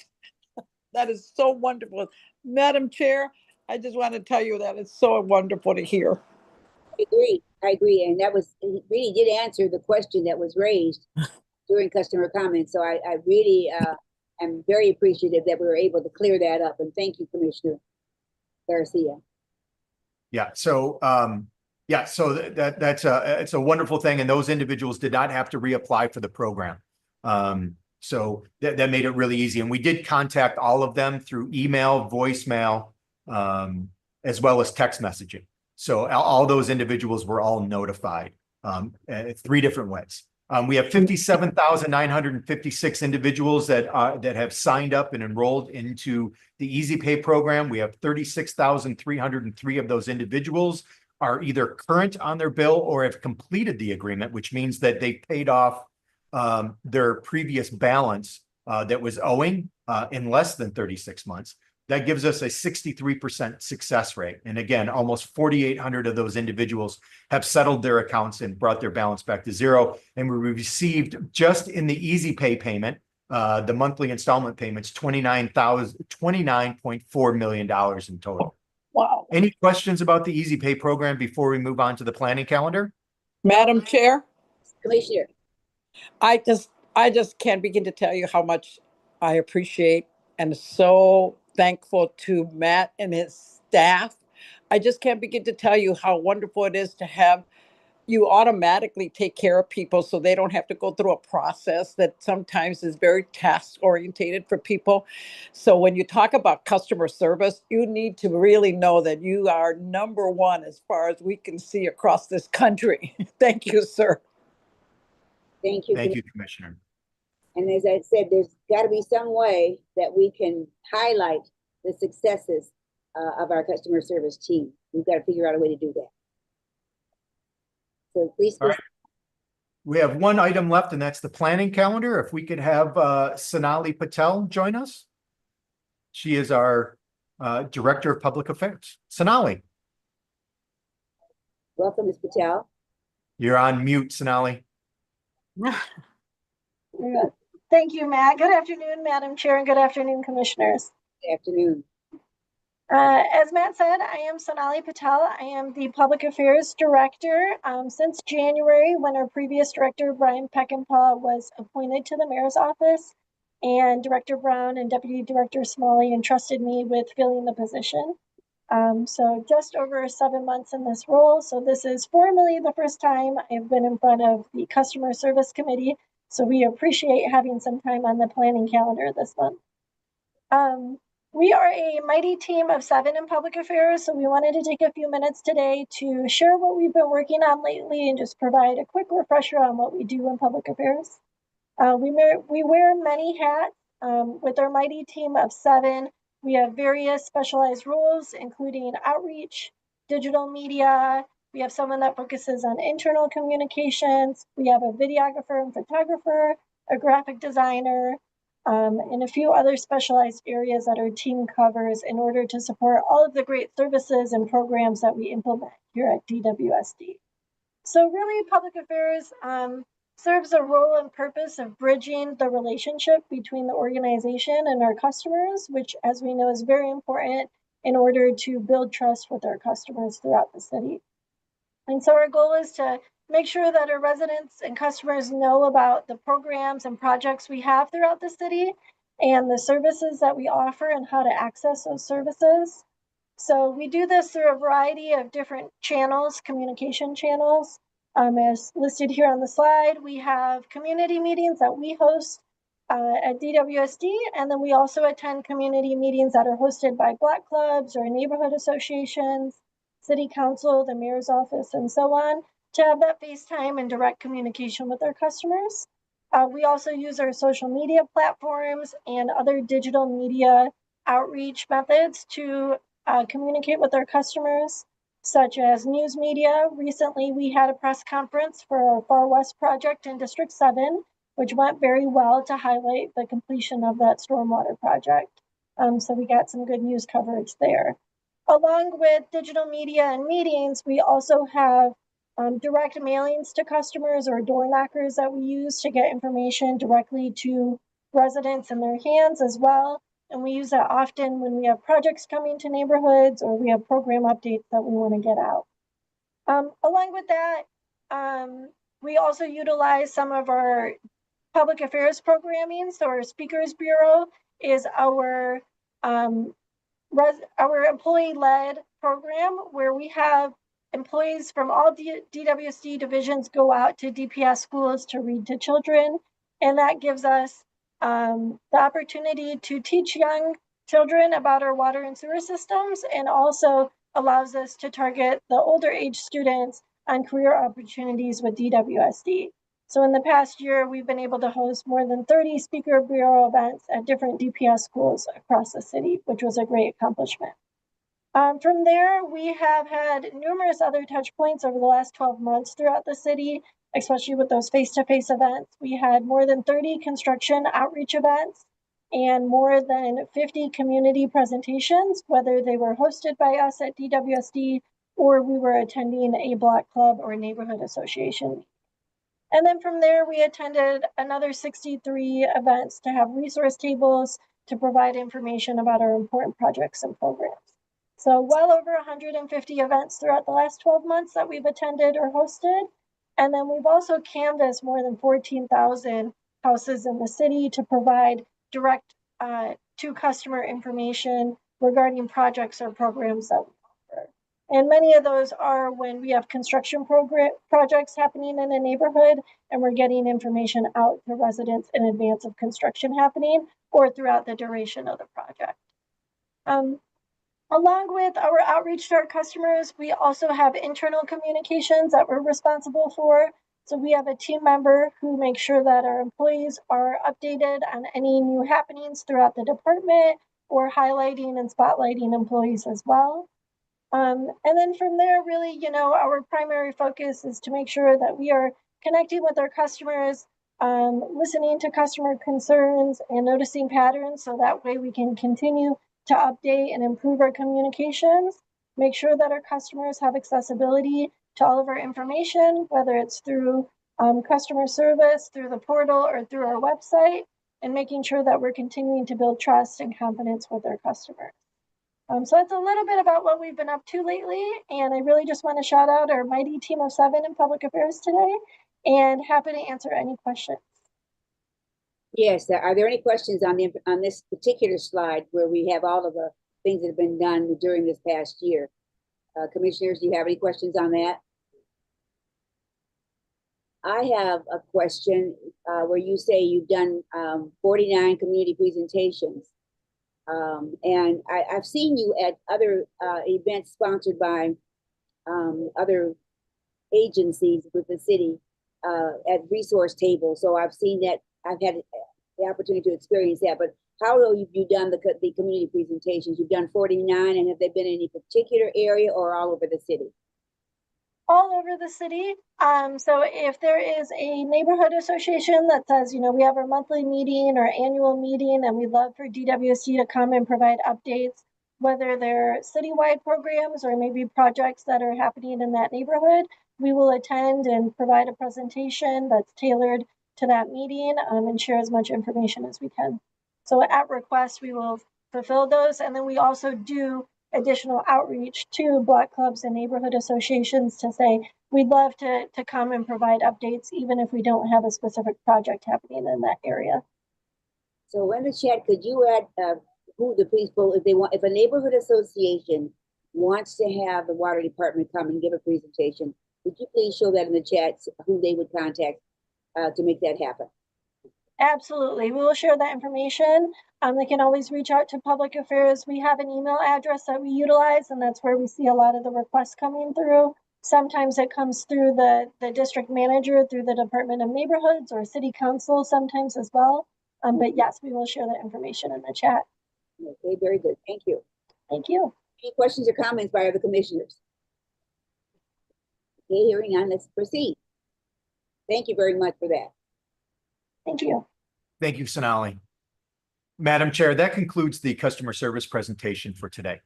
S10: That is so wonderful. Madam Chair, I just want to tell you that it's so wonderful to hear.
S14: I agree. And that it really did answer the question that was raised during customer comments. So I really am very appreciative that we were able to clear that up. And thank you, Commissioner Garcia.
S11: Yeah, so it's a wonderful thing, and those individuals did not have to reapply for the program. So that made it really easy. And we did contact all of them through email, voicemail, as well as text messaging. So all those individuals were all notified 3 different ways. We have 57,956 individuals that have signed up and enrolled into the Easy Pay program. We have 36,303 of those individuals are either current on their bill or have completed the agreement, which means that they paid off their previous balance that was owing in less than 36 months. That gives us a 63% success rate. And again, almost 4,800 of those individuals have settled their accounts and brought their balance back to zero. And we received just in the Easy Pay payment, the monthly installment payments, $29.4 million in total.
S10: Wow.
S11: Any questions about the Easy Pay program before we move on to the planning calendar?
S10: Madam Chair?
S14: Commissioner.
S10: I just can't begin to tell you how much I appreciate and so thankful to Matt and his staff. I just can't begin to tell you how wonderful it is to have you automatically take care of people so they don't have to go through a process that sometimes is very task orientated for people. So when you talk about customer service, you need to really know that you are number one as far as we can see across this country. Thank you, sir.
S14: Thank you.
S11: Thank you, Commissioner.
S14: And as I said, there's got to be some way that we can highlight the successes of our customer service team. We've got to figure out a way to do that. So please.
S11: All right. We have one item left, and that's the planning calendar. If we could have Sonali Patel join us. She is our Director of Public Affairs. Sonali.
S14: Welcome, Ms. Patel.
S11: You're on mute, Sonali.
S17: Thank you, Matt. Good afternoon, Madam Chair, and good afternoon, Commissioners.
S14: Good afternoon.
S17: As Matt said, I am Sonali Patel. I am the Public Affairs Director since January, when our previous director, Brian Peckinpah, was appointed to the Mayor's office, and Director Brown and Deputy Director Smalley entrusted me with filling the position. So just over 7 months in this role. So this is formally the first time I've been in front of the Customer Service Committee. So we appreciate having some time on the planning calendar this month. We are a mighty team of 7 in public affairs, so we wanted to take a few minutes today to share what we've been working on lately and just provide a quick refresher on what we do in public affairs. We wear many hats. With our mighty team of 7, we have various specialized roles, including outreach, digital media. We have someone that focuses on internal communications. We have a videographer and photographer, a graphic designer, and a few other specialized areas that our team covers in order to support all of the great services and programs that we implement here at DWSD. So really, public affairs serves a role and purpose of bridging the relationship between the organization and our customers, which, as we know, is very important in order to build trust with our customers throughout the city. And so our goal is to make sure that our residents and customers know about the programs and projects we have throughout the city and the services that we offer and how to access those services. So we do this through a variety of different channels, communication channels. As listed here on the slide, we have community meetings that we host at DWSD, and then we also attend community meetings that are hosted by Black clubs or neighborhood associations, city council, the mayor's office, and so on, to have that FaceTime and direct communication with our customers. We also use our social media platforms and other digital media outreach methods to communicate with our customers, such as news media. Recently, we had a press conference for our Far West project in District 7, which went very well to highlight the completion of that stormwater project. So we got some good news coverage there. Along with digital media and meetings, we also have direct mailings to customers or door knockers that we use to get information directly to residents in their hands as well. And we use that often when we have projects coming to neighborhoods or we have program updates that we want to get out. Along with that, we also utilize some of our public affairs programming. So our Speakers Bureau is our employee-led program where we have employees from all DWSD divisions go out to DPS schools to read to children. And that gives us the opportunity to teach young children about our water and sewer systems, and also allows us to target the older age students on career opportunities with DWSD. So in the past year, we've been able to host more than 30 Speaker Bureau events at different DPS schools across the city, which was a great accomplishment. From there, we have had numerous other touch points over the last 12 months throughout the city, especially with those face-to-face events. We had more than 30 construction outreach events and more than 50 community presentations, whether they were hosted by us at DWSD or we were attending a block club or neighborhood association. And then from there, we attended another 63 events to have resource tables to provide information about our important projects and programs. So well over 150 events throughout the last 12 months that we've attended or hosted. And then we've also canvassed more than 14,000 houses in the city to provide direct to customer information regarding projects or programs that we offer. And many of those are when we have construction projects happening in a neighborhood and we're getting information out to residents in advance of construction happening or throughout the duration of the project. Along with our outreach to our customers, we also have internal communications that we're responsible for. So we have a team member who makes sure that our employees are updated on any new happenings throughout the department or highlighting and spotlighting employees as well. And then from there, really, our primary focus is to make sure that we are connecting with our customers, listening to customer concerns and noticing patterns so that way we can continue to update and improve our communications, make sure that our customers have accessibility to all of our information, whether it's through customer service, through the portal, or through our website, and making sure that we're continuing to build trust and confidence with our customers. So that's a little bit about what we've been up to lately, and I really just want to shout out our mighty team of 7 in public affairs today, and happy to answer any questions.
S14: Yes, are there any questions on this particular slide where we have all of the things that have been done during this past year? Commissioners, do you have any questions on that? I have a question where you say you've done 49 community presentations. And I've seen you at other events sponsored by other agencies with the city at resource tables. So I've seen that. I've had the opportunity to experience that. But how have you done the community presentations? You've done 49, and have they been in any particular area or all over the city?
S17: All over the city. So if there is a neighborhood association that says, we have our monthly meeting or annual meeting, and we'd love for DWSD to come and provide updates, whether they're citywide programs or maybe projects that are happening in that neighborhood, we will attend and provide a presentation that's tailored to that meeting, and share as much information as we can. So at request, we will fulfill those. And then we also do additional outreach to Block clubs and neighborhood associations to say, we'd love to come and provide updates, even if we don't have a specific project happening in that area.
S14: So in the chat, could you add who the people, if a neighborhood association wants to have the water department come and give a presentation, would you please show that in the chat, who they would contact to make that happen?
S17: Absolutely. We will share that information. They can always reach out to Public Affairs. We have an email address that we utilize, and that's where we see a lot of the requests coming through. Sometimes it comes through the district manager, through the Department of Neighborhoods or City Council sometimes as well. But yes, we will share that information in the chat.
S14: Okay, very good. Thank you.
S17: Thank you.
S14: Any questions or comments by other commissioners? Okay, hearing none, let's proceed. Thank you very much for that.
S17: Thank you.
S11: Thank you, Sonali. Madam Chair, that concludes the customer service presentation for today.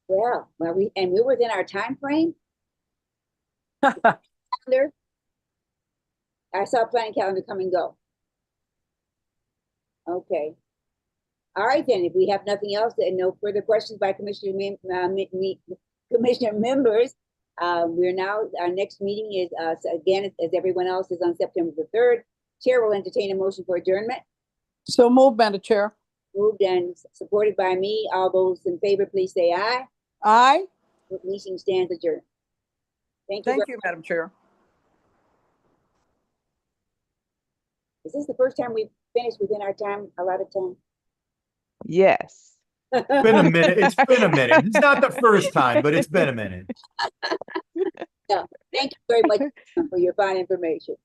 S14: Well, we're within our time frame. Calendar. I saw planning calendar come and go. Okay. All right, then, if we have nothing else and no further questions by commissioner members, we're now, our next meeting is, again, as everyone else, is on September the 3rd. Chair will entertain a motion for adjournment.
S10: So moved, Madam Chair.
S14: Moved and supported by me. All those in favor, please say aye.
S10: Aye.
S14: The meeting stands adjourned. Thank you.
S10: Madam Chair.
S14: Is this the first time we've finished within our time, allotted time?
S2: Yes.
S11: It's been a minute. It's been a minute. It's not the first time, but it's been a minute.
S14: No, thank you very much for your fine information.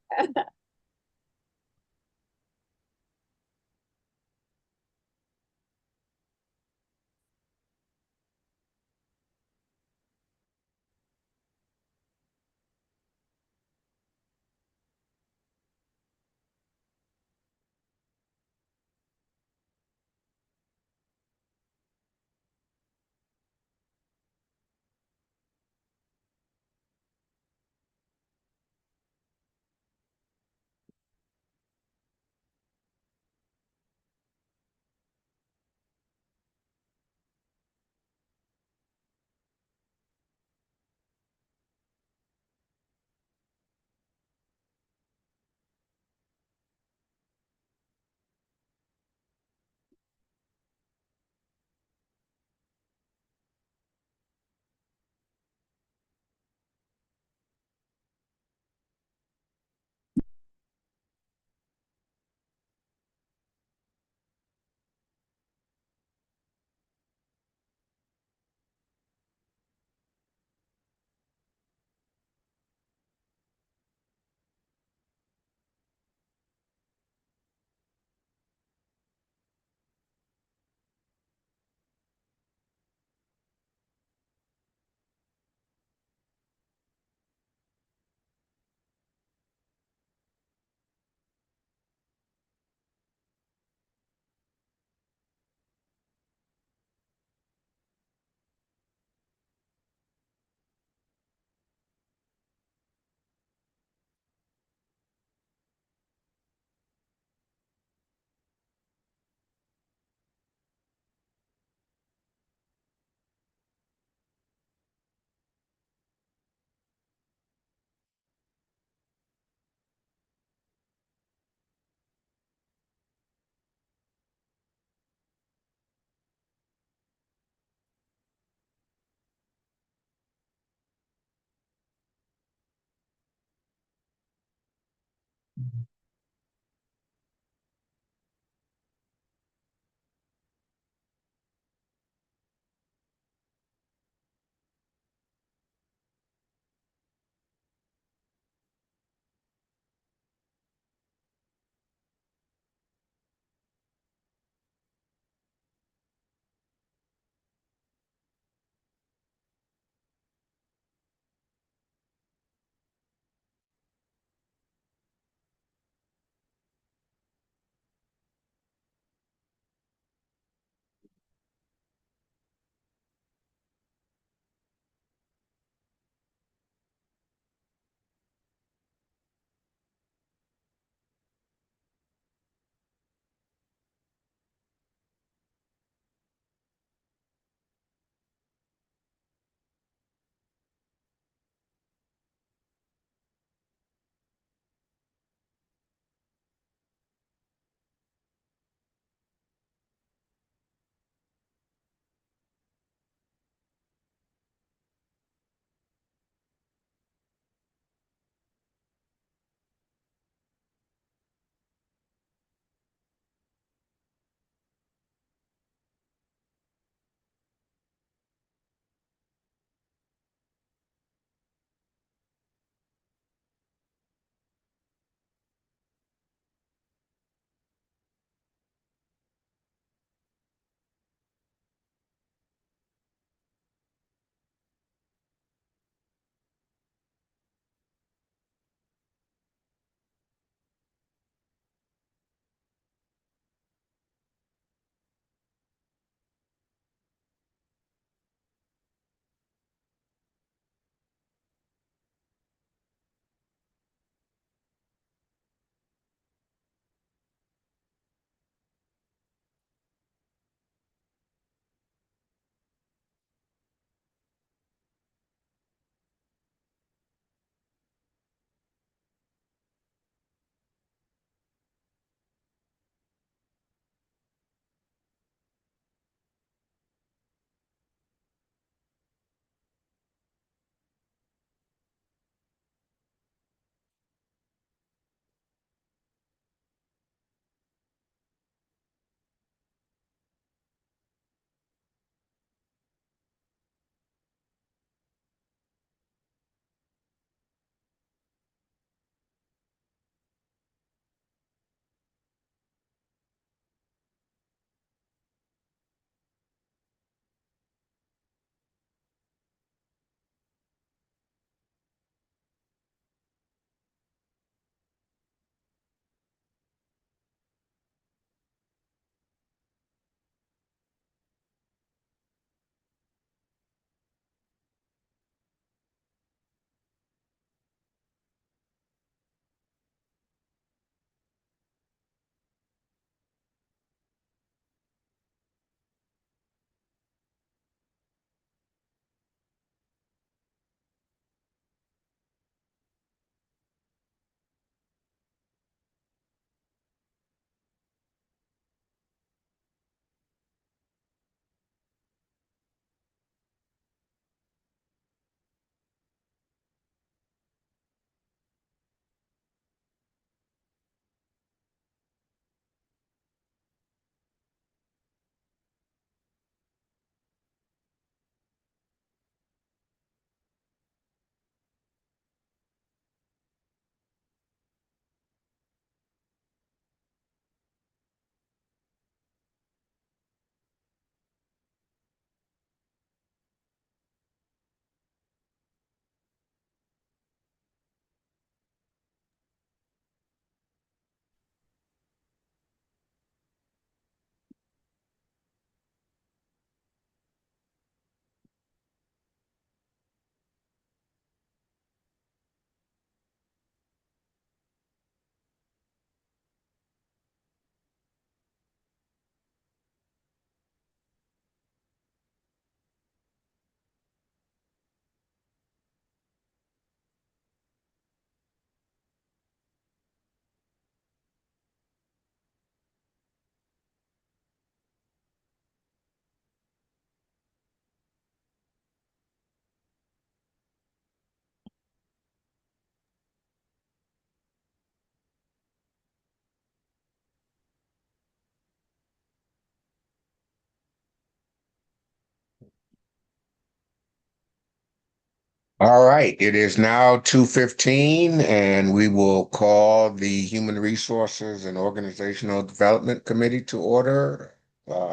S3: All right, it is now 2:15, and we will call the Human Resources and Organizational Development Committee to order.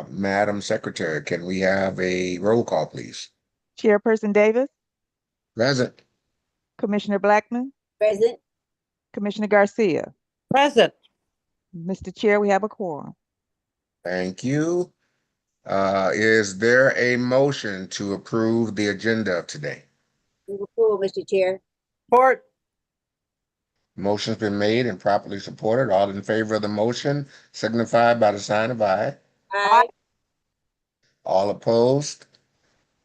S3: Madam Secretary, can we have a roll call, please?
S2: Chairperson Davis,
S3: Present.
S2: Commissioner Blackman,
S14: Present.
S2: Commissioner Garcia.
S10: Present.
S2: Mr. Chair, we have a quorum.
S3: Thank you. Is there a motion to approve the agenda of today?
S14: Move approval, Mr. Chair.
S10: Support.
S3: Motion's been made and properly supported. All in favor of the motion signify by the sign of aye.
S14: Aye.
S3: All opposed?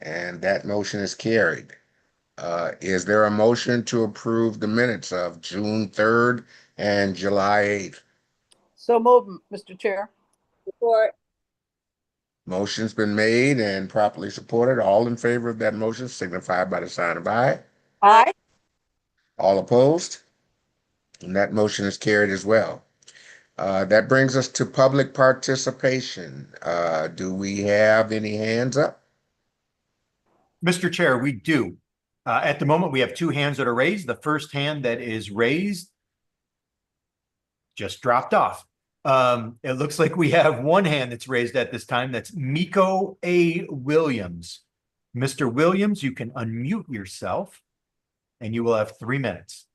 S3: And that motion is carried. Is there a motion to approve the minutes of June 3rd and July 8th?
S10: So moved, Mr. Chair.
S14: Support.
S3: Motion's been made and properly supported. All in favor of that motion signify by the sign of aye.
S10: Aye.
S3: All opposed? And that motion is carried as well. That brings us to public participation. Do we have any hands up?
S11: Mr. Chair, we do. At the moment, we have two hands that are raised. The first hand that is raised just dropped off. It looks like we have one hand that's raised at this time. That's Miko A. Williams. Mr. Williams, you can unmute yourself and you will have 3 minutes.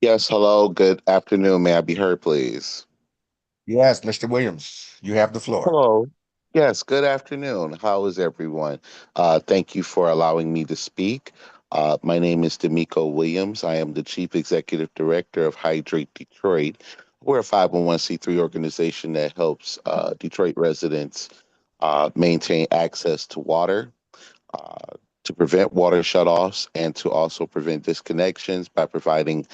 S18: Yes, hello, good afternoon. May I be heard, please?
S3: Yes, Mr. Williams, you have the floor.
S18: Hello. Yes, good afternoon. How is everyone? Thank you for allowing me to speak. My name is D'Amico Williams. I am the Chief Executive Director of Hydrate Detroit. We're a 501c3 organization that helps Detroit residents maintain access to water, to prevent water shutoffs, and to also prevent disconnections by providing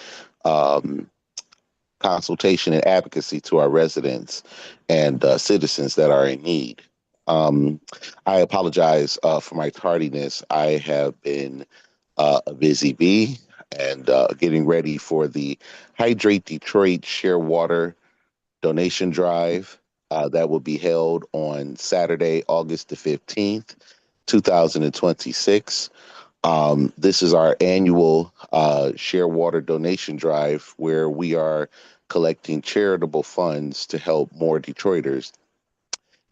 S18: consultation and advocacy to our residents and citizens that are in need. I apologize for my tardiness. I have been a busy bee and getting ready for the Hydrate Detroit Share Water donation drive that will be held on Saturday, August the 15th, 2026. This is our annual Share Water donation drive where we are collecting charitable funds to help more Detroiters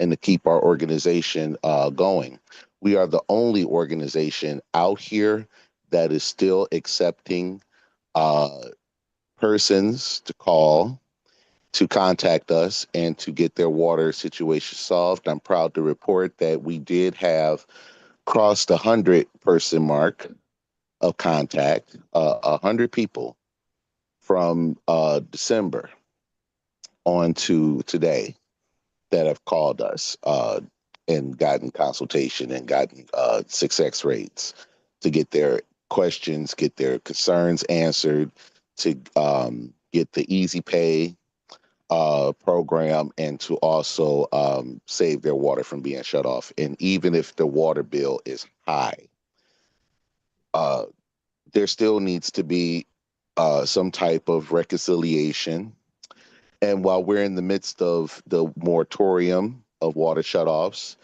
S18: and to keep our organization going. We are the only organization out here that is still accepting persons to call, to contact us, and to get their water situation solved. I'm proud to report that we did have crossed the 100-person mark of contact, 100 people from December on to today that have called us and gotten consultation and gotten success rates to get their questions, get their concerns answered, to get the Easy Pay program, and to also save their water from being shut off. And even if the water bill is high, there still needs to be some type of reconciliation. And while we're in the midst of the moratorium of water shutoffs,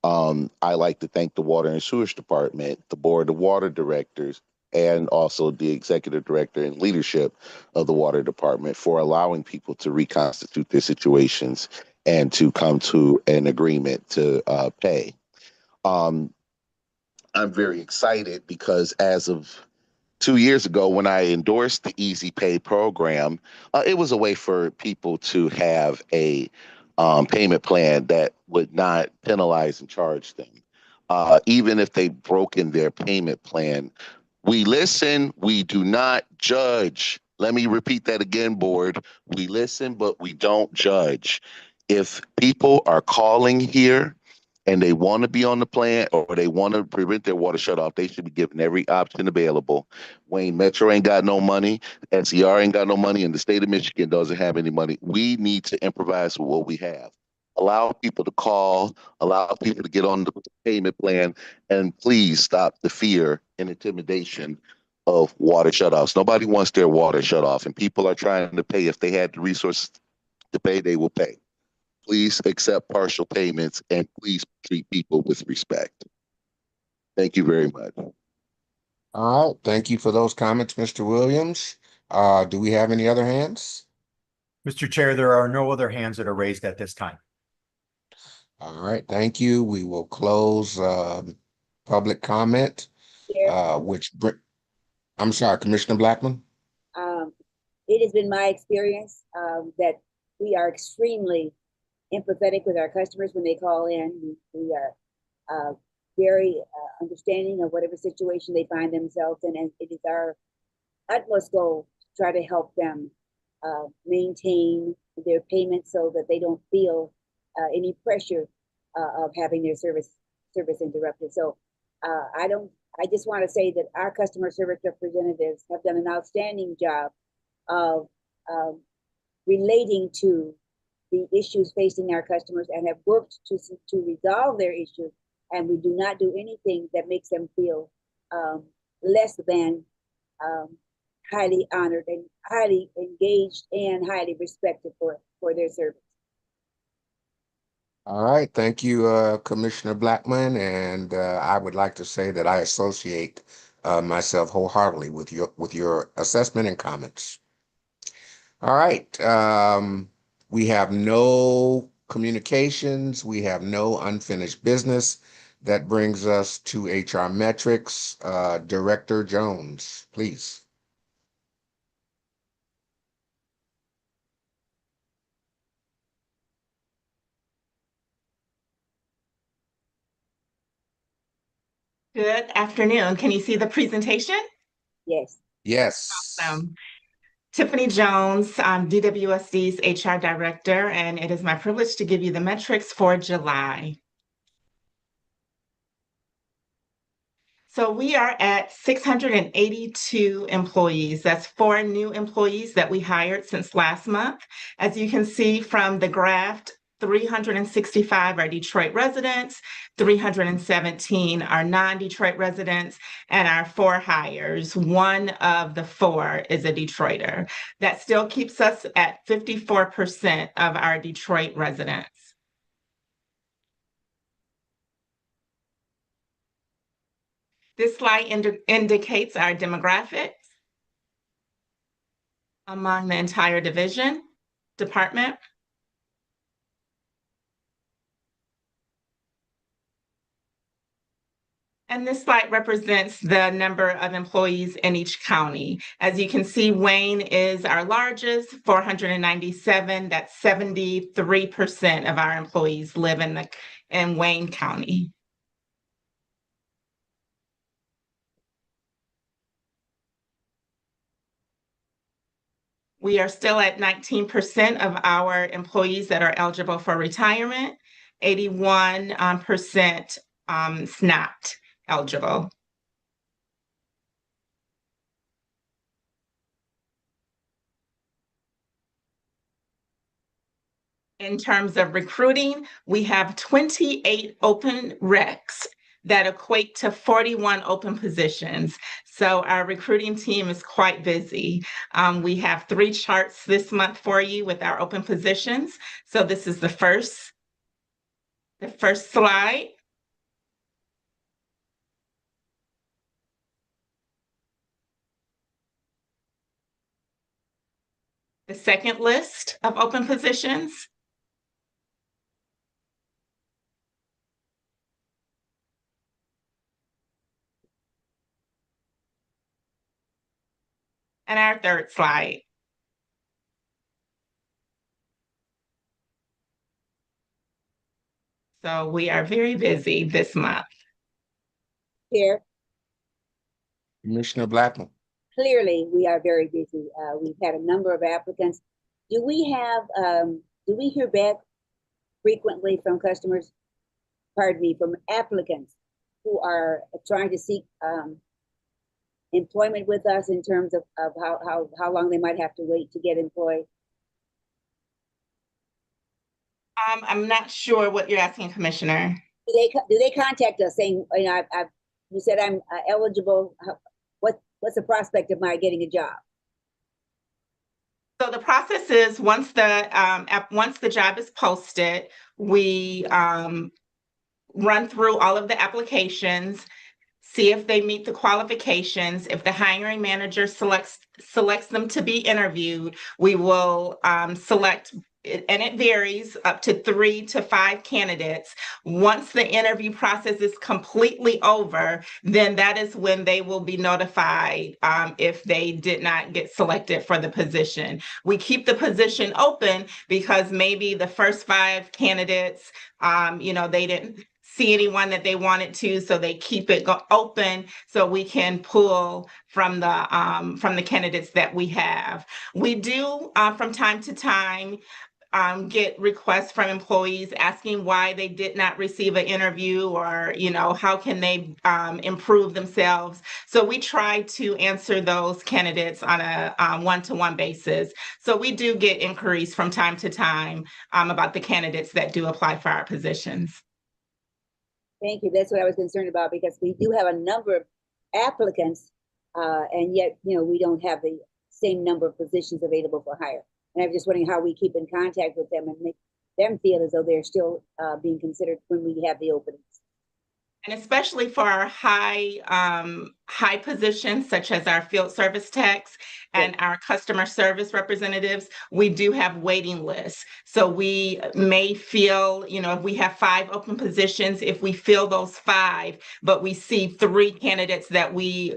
S18: I like to thank the Water and Sewage Department, the Board of Water Directors, and also the Executive Director and leadership of the Water Department for allowing people to reconstitute their situations and to come to an agreement to pay. I'm very excited because as of 2 years ago, when I endorsed the Easy Pay program, it was a way for people to have a payment plan that would not penalize and charge them. Even if they've broken their payment plan, we listen, we do not judge. Let me repeat that again, board. We listen, but we don't judge. If people are calling here and they want to be on the plan or they want to prevent their water shut off, they should be given every option available. Wayne Metro ain't got no money, SCR ain't got no money, and the state of Michigan doesn't have any money. We need to improvise with what we have. Allow people to call, allow people to get on the payment plan, and please stop the fear and intimidation of water shutoffs. Nobody wants their water shut off, and people are trying to pay. If they had the resources to pay, they will pay. Please accept partial payments and please treat people with respect. Thank you very much.
S3: All right, thank you for those comments, Mr. Williams. Do we have any other hands?
S11: Mr. Chair, there are no other hands that are raised at this time.
S3: All right, thank you. We will close public comment,
S14: Chair,
S3: I'm sorry, Commissioner Blackman.
S14: it has been my experience that we are extremely empathetic with our customers when they call in. We are very understanding of whatever situation they find themselves in, and it is our utmost goal to try to help them maintain their payments so that they don't feel any pressure of having their service interrupted. So I just want to say that our customer service representatives have done an outstanding job of relating to the issues facing our customers and have worked to resolve their issues. And we do not do anything that makes them feel less than highly honored and highly engaged and highly respected for their service.
S3: All right, thank you, Commissioner Blackman, and I would like to say that I associate myself wholeheartedly with your assessment and comments. All right, we have no communications, we have no unfinished business. That brings us to HR metrics. Director Jones, please.
S19: Good afternoon. Can you see the presentation?
S14: Yes.
S3: Yes.
S19: Awesome. Tiffany Jones, I'm DWSD's HR Director, and it is my privilege to give you the metrics for July. So we are at 682 employees. That's 4 new employees that we hired since last month. As you can see from the graph, 365 are Detroit residents, 317 are non-Detroit residents, and our 4 hires, 1 of the 4 is a Detroiter. That still keeps us at 54% of our Detroit residents. This slide indicates our demographics among the entire department. And this slide represents the number of employees in each county. As you can see, Wayne is our largest, 497. That's 73% of our employees live in Wayne County. We are still at 19% of our employees that are eligible for retirement, 81% SNAP eligible. In terms of recruiting, we have 28 open recs that equate to 41 open positions. So our recruiting team is quite busy. We have 3 charts this month for you with our open positions. So this is the first slide. The second list of open positions. And our third slide. So we are very busy this month.
S14: Chair,
S3: Commissioner Blackman.
S14: clearly we are very busy. We've had a number of applicants. Do we hear back frequently from customers, from applicants who are trying to seek employment with us in terms of how long they might have to wait to get employed?
S19: I'm not sure what you're asking, Commissioner.
S14: Do they contact us saying, you know, you said I'm eligible? What's the prospect of my getting a job?
S19: So the process is once the job is posted, we run through all of the applications. see if they meet the qualifications. If the hiring manager selects them to be interviewed, we will select, and it varies, up to 3 to 5 candidates. Once the interview process is completely over, then that is when they will be notified if they did not get selected for the position. We keep the position open because maybe the first 5 candidates, they didn't see anyone that they wanted to, so they keep it open so we can pull from the candidates that we have. We do from time to time get requests from employees asking why they did not receive an interview, or how can they improve themselves. So we try to answer those candidates on a one-to-one basis. So we do get inquiries from time to time about the candidates that do apply for our positions.
S14: Thank you. That's what I was concerned about, because we do have a number of applicants, and yet, we don't have the same number of positions available for hire. And I'm just wondering how we keep in contact with them and make them feel as though they're still being considered when we have the openings.
S19: And especially for our high positions, such as our field service techs and our customer service representatives, we do have waiting lists. So we may feel, if we have 5 open positions, if we fill those 5, but we see 3 candidates that we,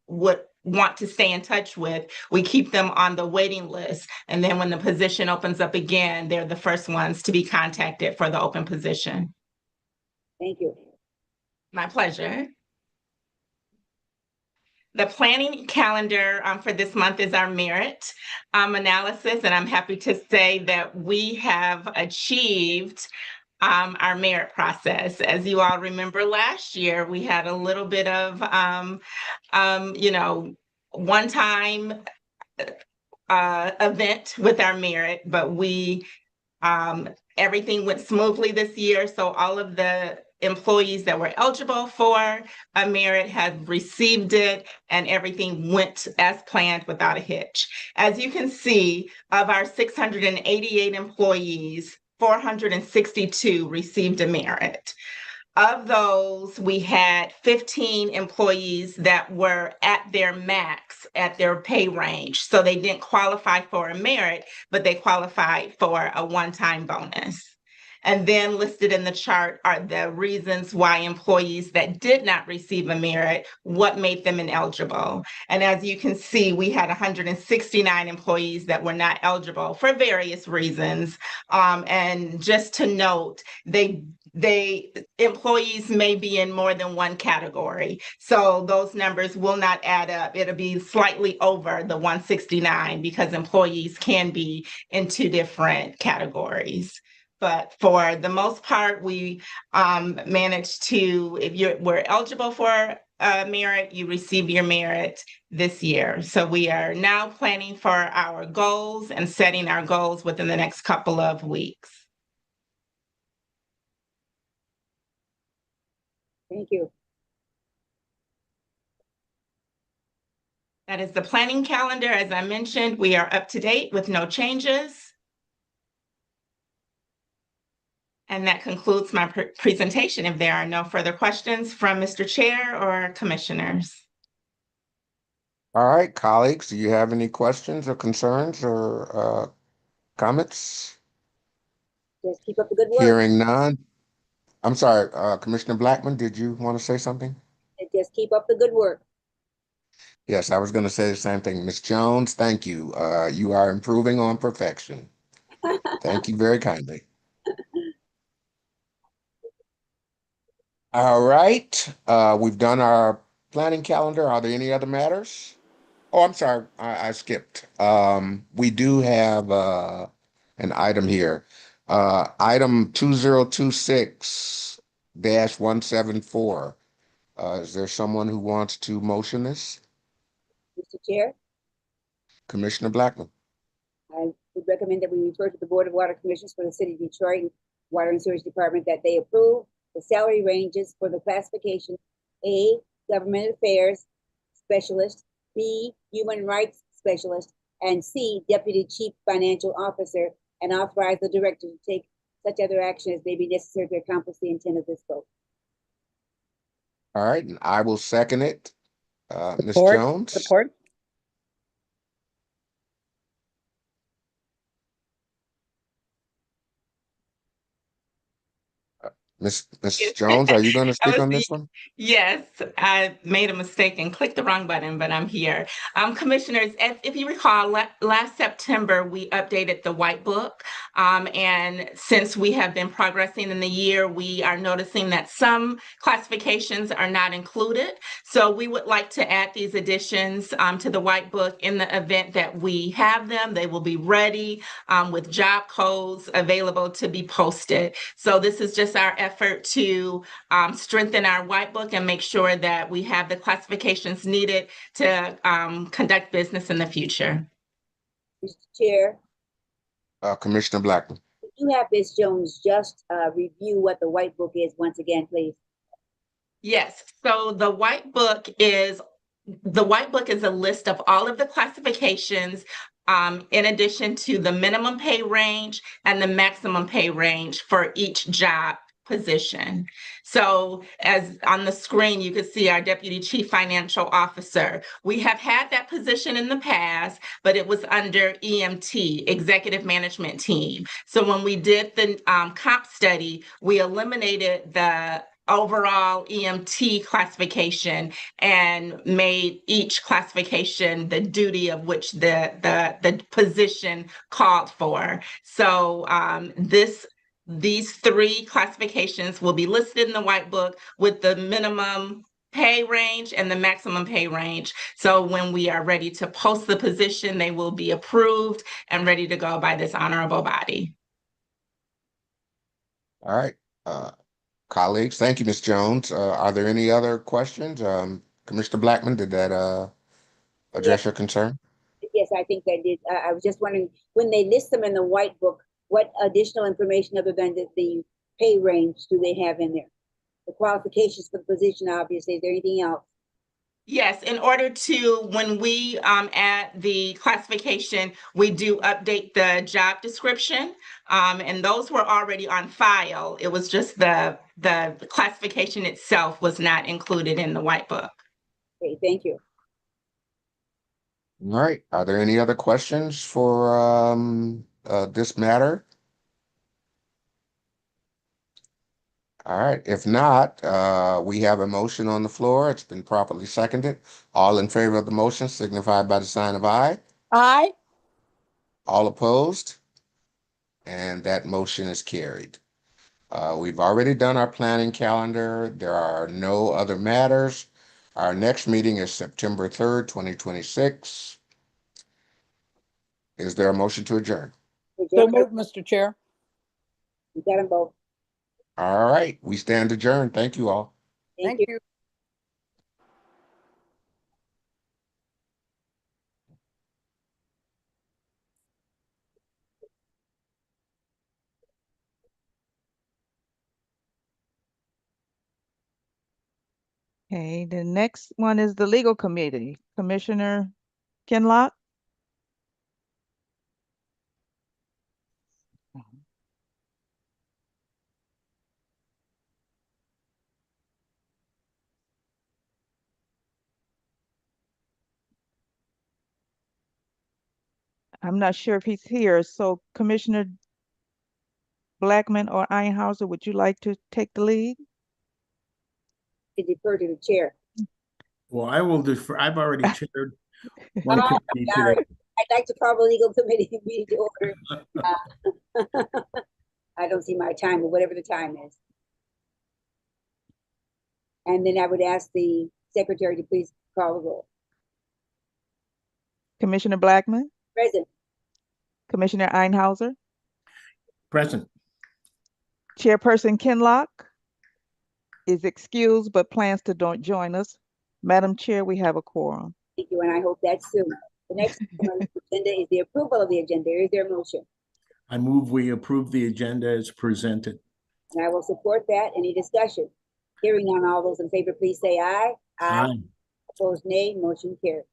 S19: would want to stay in touch with, we keep them on the waiting list. And then when the position opens up again, they're the first ones to be contacted for the open position.
S14: Thank you.
S19: My pleasure. The planning calendar for this month is our merit analysis, and I'm happy to say that we have achieved our merit process. As you all remember, last year we had a little bit of one-time event with our merit, but everything went smoothly this year. So all of the employees that were eligible for a merit have received it, and everything went as planned without a hitch. As you can see, of our 688 employees, 462 received a merit. Of those, we had 15 employees that were at their max, at their pay range. So they didn't qualify for a merit, but they qualified for a one-time bonus. And then listed in the chart are the reasons why employees that did not receive a merit, what made them ineligible. And as you can see, we had 169 employees that were not eligible for various reasons. And just to note, employees may be in more than one category. So those numbers will not add up. It'll be slightly over the 169 because employees can be in 2 different categories. But for the most part, we managed to, if you were eligible for a merit, you received your merit this year. So we are now planning for our goals and setting our goals within the next couple of weeks.
S14: Thank you.
S19: That is the planning calendar. As I mentioned, we are up to date with no changes. And that concludes my presentation. If there are no further questions from Mr. Chair or commissioners.
S3: All right, colleagues, do you have any questions or concerns or comments?
S14: Just keep up the good work.
S3: Hearing none. I'm sorry, Commissioner Blackman, did you want to say something?
S14: And just keep up the good work.
S3: Yes, I was going to say the same thing. Ms. Jones, thank you. You are improving on perfection. Thank you very kindly. All right, we've done our planning calendar. Are there any other matters? Oh, I'm sorry, I skipped. We do have an item here. Item 2026-174. Is there someone who wants to motion this?
S14: Mr. Chair,
S3: Commissioner Blackman.
S14: I would recommend that we refer to the Board of Water Commissioners for the City of Detroit Water and Sewage Department that they approve the salary ranges for the classification A, Government Affairs Specialist, B, Human Rights Specialist, and C, Deputy Chief Financial Officer, and authorize the Director to take such other action as may be necessary to accomplish the intent of this vote.
S3: All right, and I will second it. Ms.
S10: Support,
S3: Jones?
S10: support.
S3: Ms. Jones, are you going to
S19: I
S3: speak
S19: was
S3: on this one?
S19: Yes, I made a mistake and clicked the wrong button, but I'm here. Commissioners, if you recall, last September, we updated the White Book. And since we have been progressing in the year, we are noticing that some classifications are not included. So we would like to add these additions to the White Book in the event that we have them. They will be ready with job codes available to be posted. So this is just our effort to strengthen our White Book and make sure that we have the classifications needed to conduct business in the future.
S14: Mr. Chair,
S3: Commissioner Blackman.
S14: could you have Ms. Jones just review what the White Book is once again, please?
S19: Yes, so the White Book is a list of all of the classifications in addition to the minimum pay range and the maximum pay range for each job position. So as on the screen, you can see our Deputy Chief Financial Officer. We have had that position in the past, but it was under EMT, Executive Management Team. So when we did the comp study, we eliminated the overall EMT classification and made each classification the duty of which the position called for. So these three classifications will be listed in the White Book with the minimum pay range and the maximum pay range. So when we are ready to post the position, they will be approved and ready to go by this honorable body.
S3: All right. Colleagues, thank you, Ms. Jones. Are there any other questions? Commissioner Blackman, did that address your concern?
S14: Yes, I think they did. I was just wondering, when they list them in the White Book, what additional information other than the pay range do they have in there? The qualifications for the position, obviously. Is there anything else?
S19: Yes, in order to, when we add the classification, we do update the job description, and those were already on file. It was just the classification itself was not included in the White Book.
S14: Okay, thank you.
S3: All right. Are there any other questions for this matter? All right. If not, we have a motion on the floor. It's been properly seconded. All in favor of the motion signify by the sign of aye.
S10: Aye.
S3: All opposed? And that motion is carried. We've already done our planning calendar. There are no other matters. Our next meeting is September 3rd, 2026. Is there a motion to adjourn?
S10: So moved, Mr. Chair.
S14: You got them both.
S3: All right. We stand adjourned. Thank you all.
S14: Thank you.
S2: Okay, the next one is the Legal Committee. Commissioner Kinlock? I'm not sure if he's here, so Commissioner Blackman or Einhauser, would you like to take the lead?
S14: To defer to the chair.
S1: Well, I will defer. I've already chaired one
S14: Oh,
S1: committee
S14: sorry.
S1: today.
S14: I'd like to call the Legal Committee meeting to order. I don't see my time, but whatever the time is. And then I would ask the secretary to please call the roll.
S2: Commissioner Blackman?
S14: Present.
S2: Commissioner Einhauser?
S1: Present.
S2: Chairperson Kinlock is excused but plans to join us. Madam Chair, we have a quorum.
S14: Thank you, and I hope that's soon. The next item on the agenda is the approval of the agenda. Is there a motion?
S1: I move we approve the agenda as presented.
S14: And I will support that. Any discussion? Hearing none, all those in favor, please say aye.
S1: Aye.
S14: Opposed, nay. Motion carried.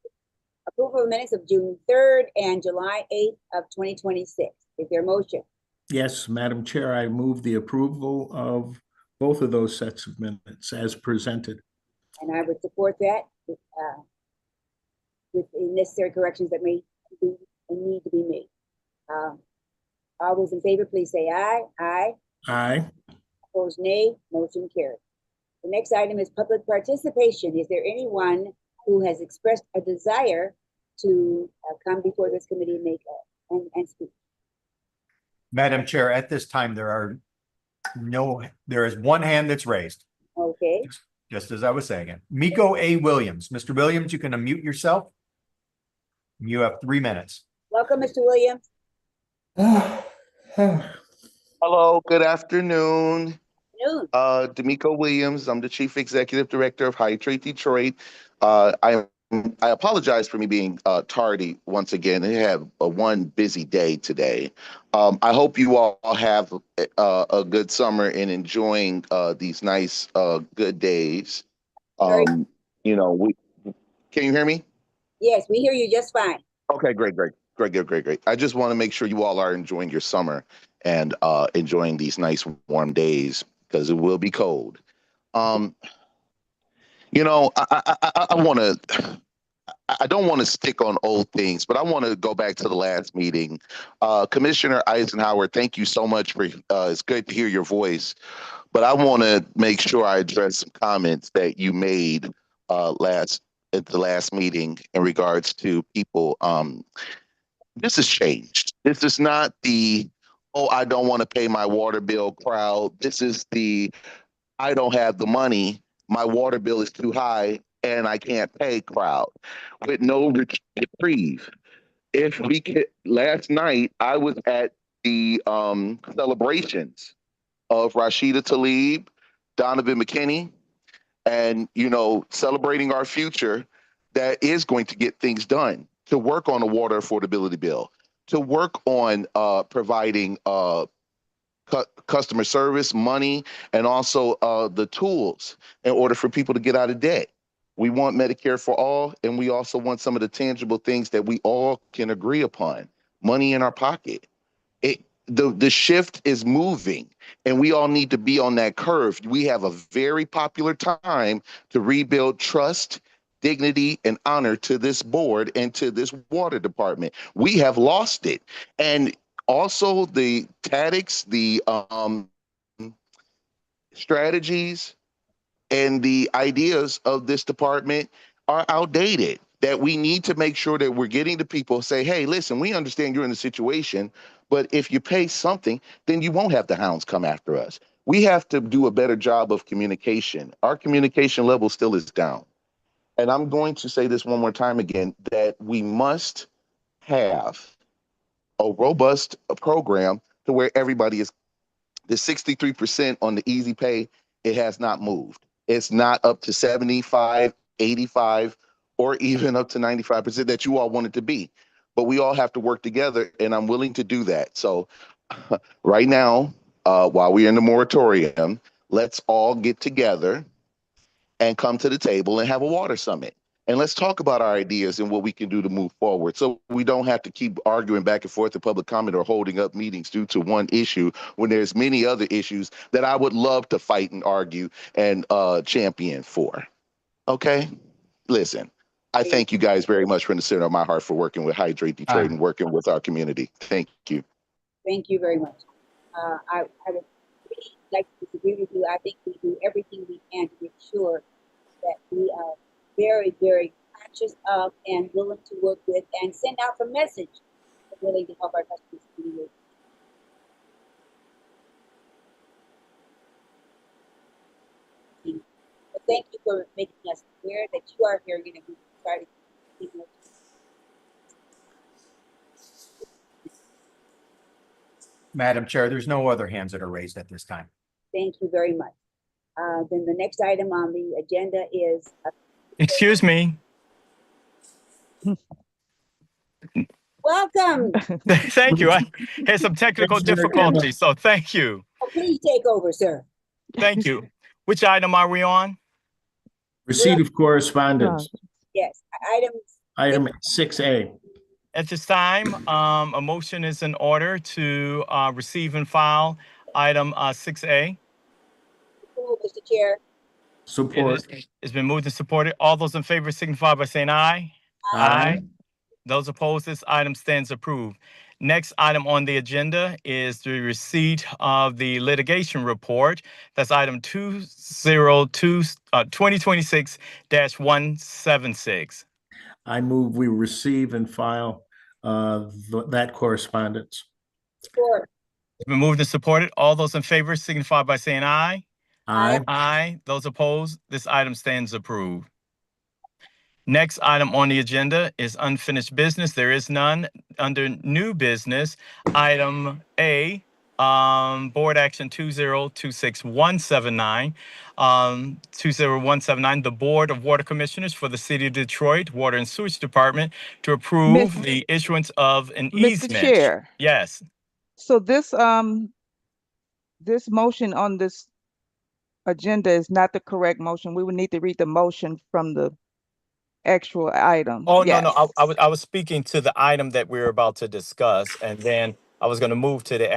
S14: Approval of minutes of June 3rd and July 8th of 2026. Is there a motion?
S1: Yes, Madam Chair, I move the approval of both of those sets of minutes as presented.
S14: And I would support that with the necessary corrections that may be and need to be made. All those in favor, please say aye. Aye.
S1: Aye.
S14: Opposed, nay. Motion carried. The next item is public participation. Is there anyone who has expressed a desire to come before this committee and make and speak?
S11: Madam Chair, at this time, there is one hand that's raised.
S14: Okay.
S11: Just as I was saying it. Miko A. Williams. Mr. Williams, you can unmute yourself. You have 3 minutes.
S14: Welcome, Mr. Williams.
S18: Hello, good afternoon.
S14: Noon.
S18: D'Amico Williams, I'm the Chief Executive Director of Hydrate Detroit. I apologize for me being tardy once again. I have one busy day today. I hope you all have a good summer and enjoying these nice good days. You know, can you hear me?
S14: Yes, we hear you just fine.
S18: Okay, great. I just want to make sure you all are enjoying your summer and enjoying these nice warm days because it will be cold. You know, I don't want to stick on old things, but I want to go back to the last meeting. Commissioner Eisenhower, thank you so much for, it's good to hear your voice, but I want to make sure I address some comments that you made at the last meeting in regards to people. This has changed. This is not the, oh, I don't want to pay my water bill crowd. This is the, I don't have the money. My water bill is too high and I can't pay crowd with no reprieve. If we could, last night I was at the celebrations of Rashida Tlaib, Donovan McKinney, and, you know, celebrating our future that is going to get things done, to work on a water affordability bill, to work on providing customer service, money, and also the tools in order for people to get out of debt. We want Medicare for all, and we also want some of the tangible things that we all can agree upon, money in our pocket. The shift is moving, and we all need to be on that curve. We have a very popular time to rebuild trust, dignity, and honor to this board and to this water department. We have lost it. And also the tactics, the strategies, and the ideas of this department are outdated. That we need to make sure that we're getting to people say, hey, listen, we understand you're in a situation, but if you pay something, then you won't have the hounds come after us. We have to do a better job of communication. Our communication level still is down. And I'm going to say this one more time again, that we must have a robust program to where everybody is, the 63% on the easy pay, it has not moved. It's not up to 75, 85, or even up to 95% that you all want it to be. But we all have to work together, and I'm willing to do that. So right now, while we're in the moratorium, let's all get together and come to the table and have a water summit. And let's talk about our ideas and what we can do to move forward, so we don't have to keep arguing back and forth in public comment or holding up meetings due to one issue when there's many other issues that I would love to fight and argue and champion for. Okay? Listen, I thank you guys very much from the center of my heart for working with Hydrate Detroit and working with our community. Thank you.
S14: Thank you very much. I would really like to disagree with you. I think we do everything we can to make sure that we are very, very conscious of and willing to work with and send out the message willing to help our customers community. But thank you for making us aware that you are hearing it, and we try to keep it.
S11: Madam Chair, there's no other hands that are raised at this time.
S14: Thank you very much. Then the next item on the agenda is
S20: Excuse me.
S14: welcome.
S20: Thank you. I had some technical difficulties, so thank you.
S14: Oh, please take over, sir.
S20: Thank you. Which item are we on?
S1: Receipt of correspondence.
S14: Yes,
S1: Item 6A.
S20: At this time, a motion is in order to receive and file item 6A.
S14: Mr. Chair.
S1: Support.
S20: It's been moved and supported. All those in favor signify by saying aye.
S1: Aye.
S20: Those opposed, this item stands approved. Next item on the agenda is the receipt of the litigation report. That's item 2026-176.
S1: I move we receive and file that correspondence.
S14: Support.
S20: It's been moved and supported. All those in favor signify by saying aye.
S1: Aye.
S20: Aye. Those opposed, this item stands approved. Next item on the agenda is unfinished business. There is none. Under new business, item A, board action 2026179. 20179, the Board of Water Commissioners for the City of Detroit Water and Sewage Department to approve the issuance of an
S2: Mr.
S20: easement.
S2: Chair.
S20: Yes.
S2: So this motion on this agenda is not the correct motion. We would need to read the motion from the actual item.
S20: Oh,
S2: Yes.
S20: no. I was speaking to the item that we were about to discuss, and then I was going to move to the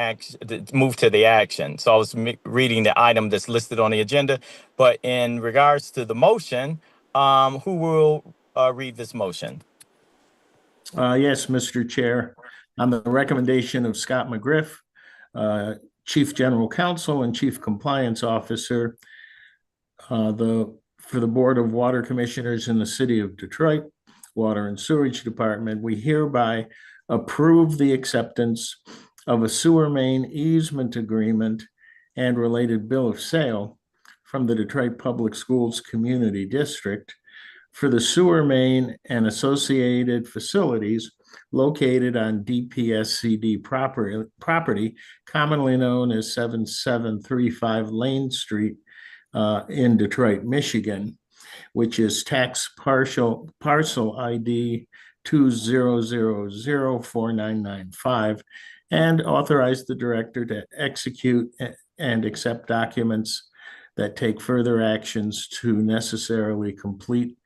S20: action. So I was reading the item that's listed on the agenda. But in regards to the motion, who will read this motion?
S1: Yes, Mr. Chair. On the recommendation of Scott McGriff, Chief General Counsel and Chief Compliance Officer, for the Board of Water Commissioners in the City of Detroit, Water and Sewage Department, we hereby approve the acceptance of a sewer main easement agreement and related bill of sale from the Detroit Public Schools Community District for the sewer main and associated facilities located on DPSCD property, commonly known as 7735 Lane Street in Detroit, Michigan, which is tax parcel ID 20004995, and authorize the director to execute and accept documents that take further actions to necessarily complete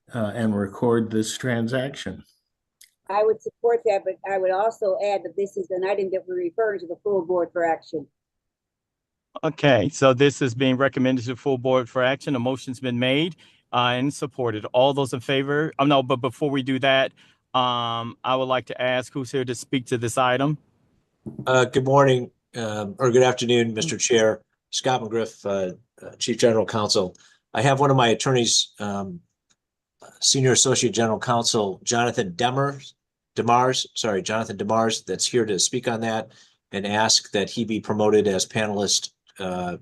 S1: and record this transaction.
S14: I would support that, but I would also add that this is an item that we're referring to the full board for action.
S20: Okay, so this is being recommended to the full board for action. A motion's been made and supported. All those in favor? Oh, no, but before we do that, I would like to ask who's here to speak to this item.
S21: Good morning, or good afternoon, Mr. Chair. Scott McGriff, Chief General Counsel. I have one of my attorneys, Senior Associate General Counsel, Jonathan Demars, that's here to speak on that and ask that he be promoted as panelist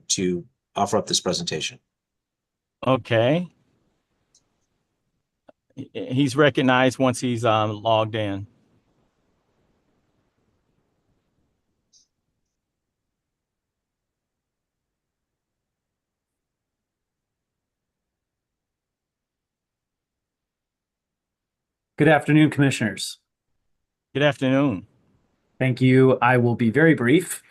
S21: to offer up this presentation.
S20: Okay. He's recognized once he's logged in.
S22: Good afternoon, Commissioners.
S20: Good afternoon.
S22: Thank you. I will be very brief.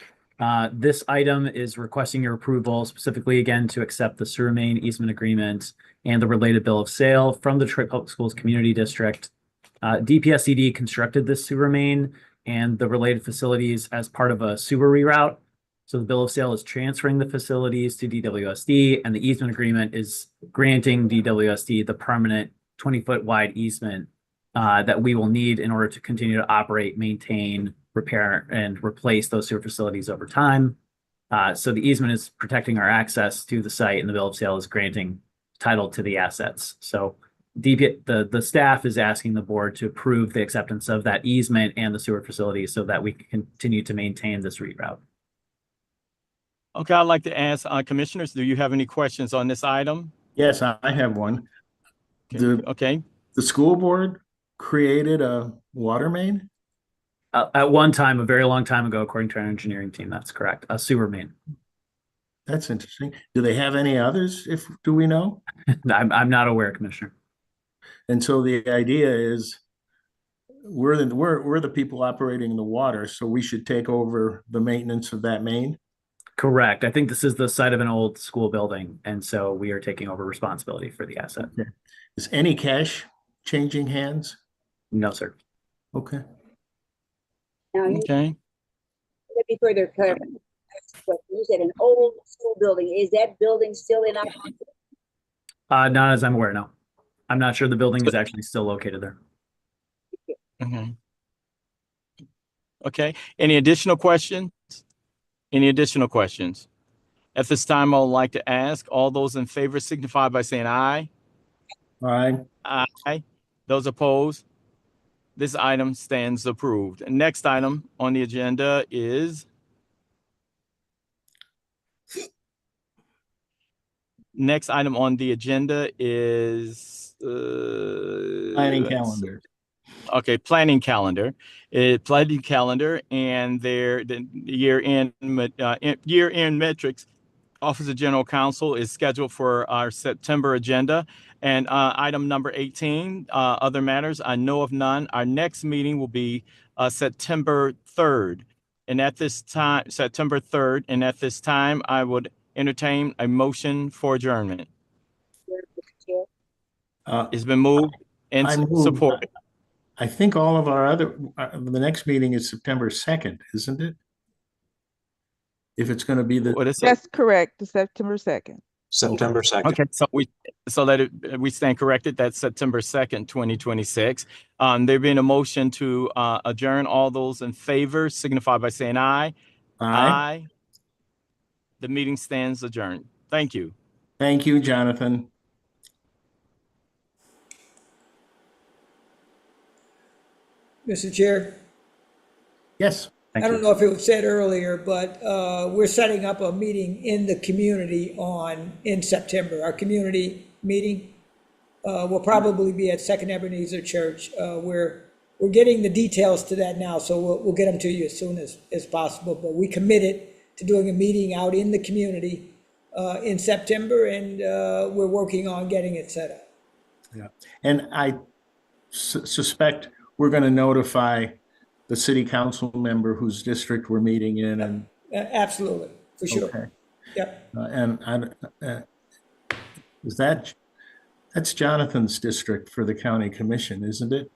S22: This item is requesting your approval specifically again to accept the sewer main easement agreement and the related bill of sale from the Detroit Public Schools Community District. DPSCD constructed this sewer main and the related facilities as part of a sewer reroute. So the bill of sale is transferring the facilities to DWSD, and the easement agreement is granting DWSD the permanent 20-foot wide easement that we will need in order to continue to operate, maintain, repair, and replace those sewer facilities over time. So the easement is protecting our access to the site, and the bill of sale is granting title to the assets. So the staff is asking the board to approve the acceptance of that easement and the sewer facilities so that we can continue to maintain this reroute.
S20: Okay, I'd like to ask commissioners, do you have any questions on this item?
S1: Yes, I have one.
S20: Okay.
S1: The school board created a water main?
S22: At one time, a very long time ago, according to our engineering team, that's correct. A sewer main.
S1: That's interesting. Do they have any others? Do we know?
S22: I'm not aware, Commissioner.
S1: And so the idea is we're the people operating the water, so we should take over the maintenance of that main?
S22: Correct. I think this is the site of an old school building, and so we are taking over responsibility for the asset.
S1: Okay. Is any cash changing hands?
S22: No, sir.
S1: Okay.
S14: Now,
S20: Okay.
S14: let me further clarify. You said an old school building. Is that building still in operation?
S22: Not as I'm aware, no. I'm not sure the building is actually still located there.
S20: Mhm. Okay, any additional questions? Any additional questions? At this time, I would like to ask all those in favor signify by saying aye.
S1: Aye.
S20: Aye. Those opposed? This item stands approved. Next item on the agenda is
S1: Planning calendar.
S20: Okay, planning calendar. Planning calendar and the year-end metrics. Office of General Counsel is scheduled for our September agenda. And item number 18, other matters, I know of none. Our next meeting will be September 3rd. And at this time, September 3rd, and at this time, I would entertain a motion for adjournment. It's been moved and
S1: I move.
S20: supported.
S1: I think all of our other, the next meeting is September 2nd, isn't it? If it's going to be the.
S20: What is it?
S2: That's correct, the September 2nd.
S21: September 2nd.
S20: Okay, we stand corrected. That's September 2nd, 2026. There being a motion to adjourn, all those in favor signify by saying aye.
S1: Aye.
S20: The meeting stands adjourned. Thank you.
S1: Thank you, Jonathan.
S6: Mr. Chair,
S1: Yes.
S6: I don't know if it was said earlier, but we're setting up a meeting in the community in September. Our community meeting will probably be at Second Ebenezer Church. We're getting the details to that now, so we'll get them to you as soon as possible. But we committed to doing a meeting out in the community in September, and we're working on getting it set up.
S1: Yeah. And I suspect we're going to notify the city council member whose district we're meeting in. And
S6: absolutely, for sure.
S1: Okay.
S6: Yep.
S1: That's Jonathan's district for the county commission, isn't it?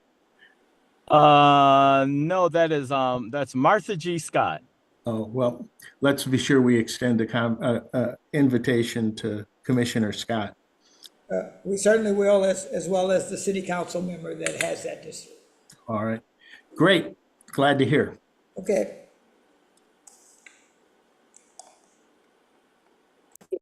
S20: No, that's Martha G. Scott.
S1: Oh, well, let's be sure we extend a invitation to Commissioner Scott.
S6: We certainly will, as well as the city council member that has that district.
S1: All right, great. Glad to hear.
S6: Okay.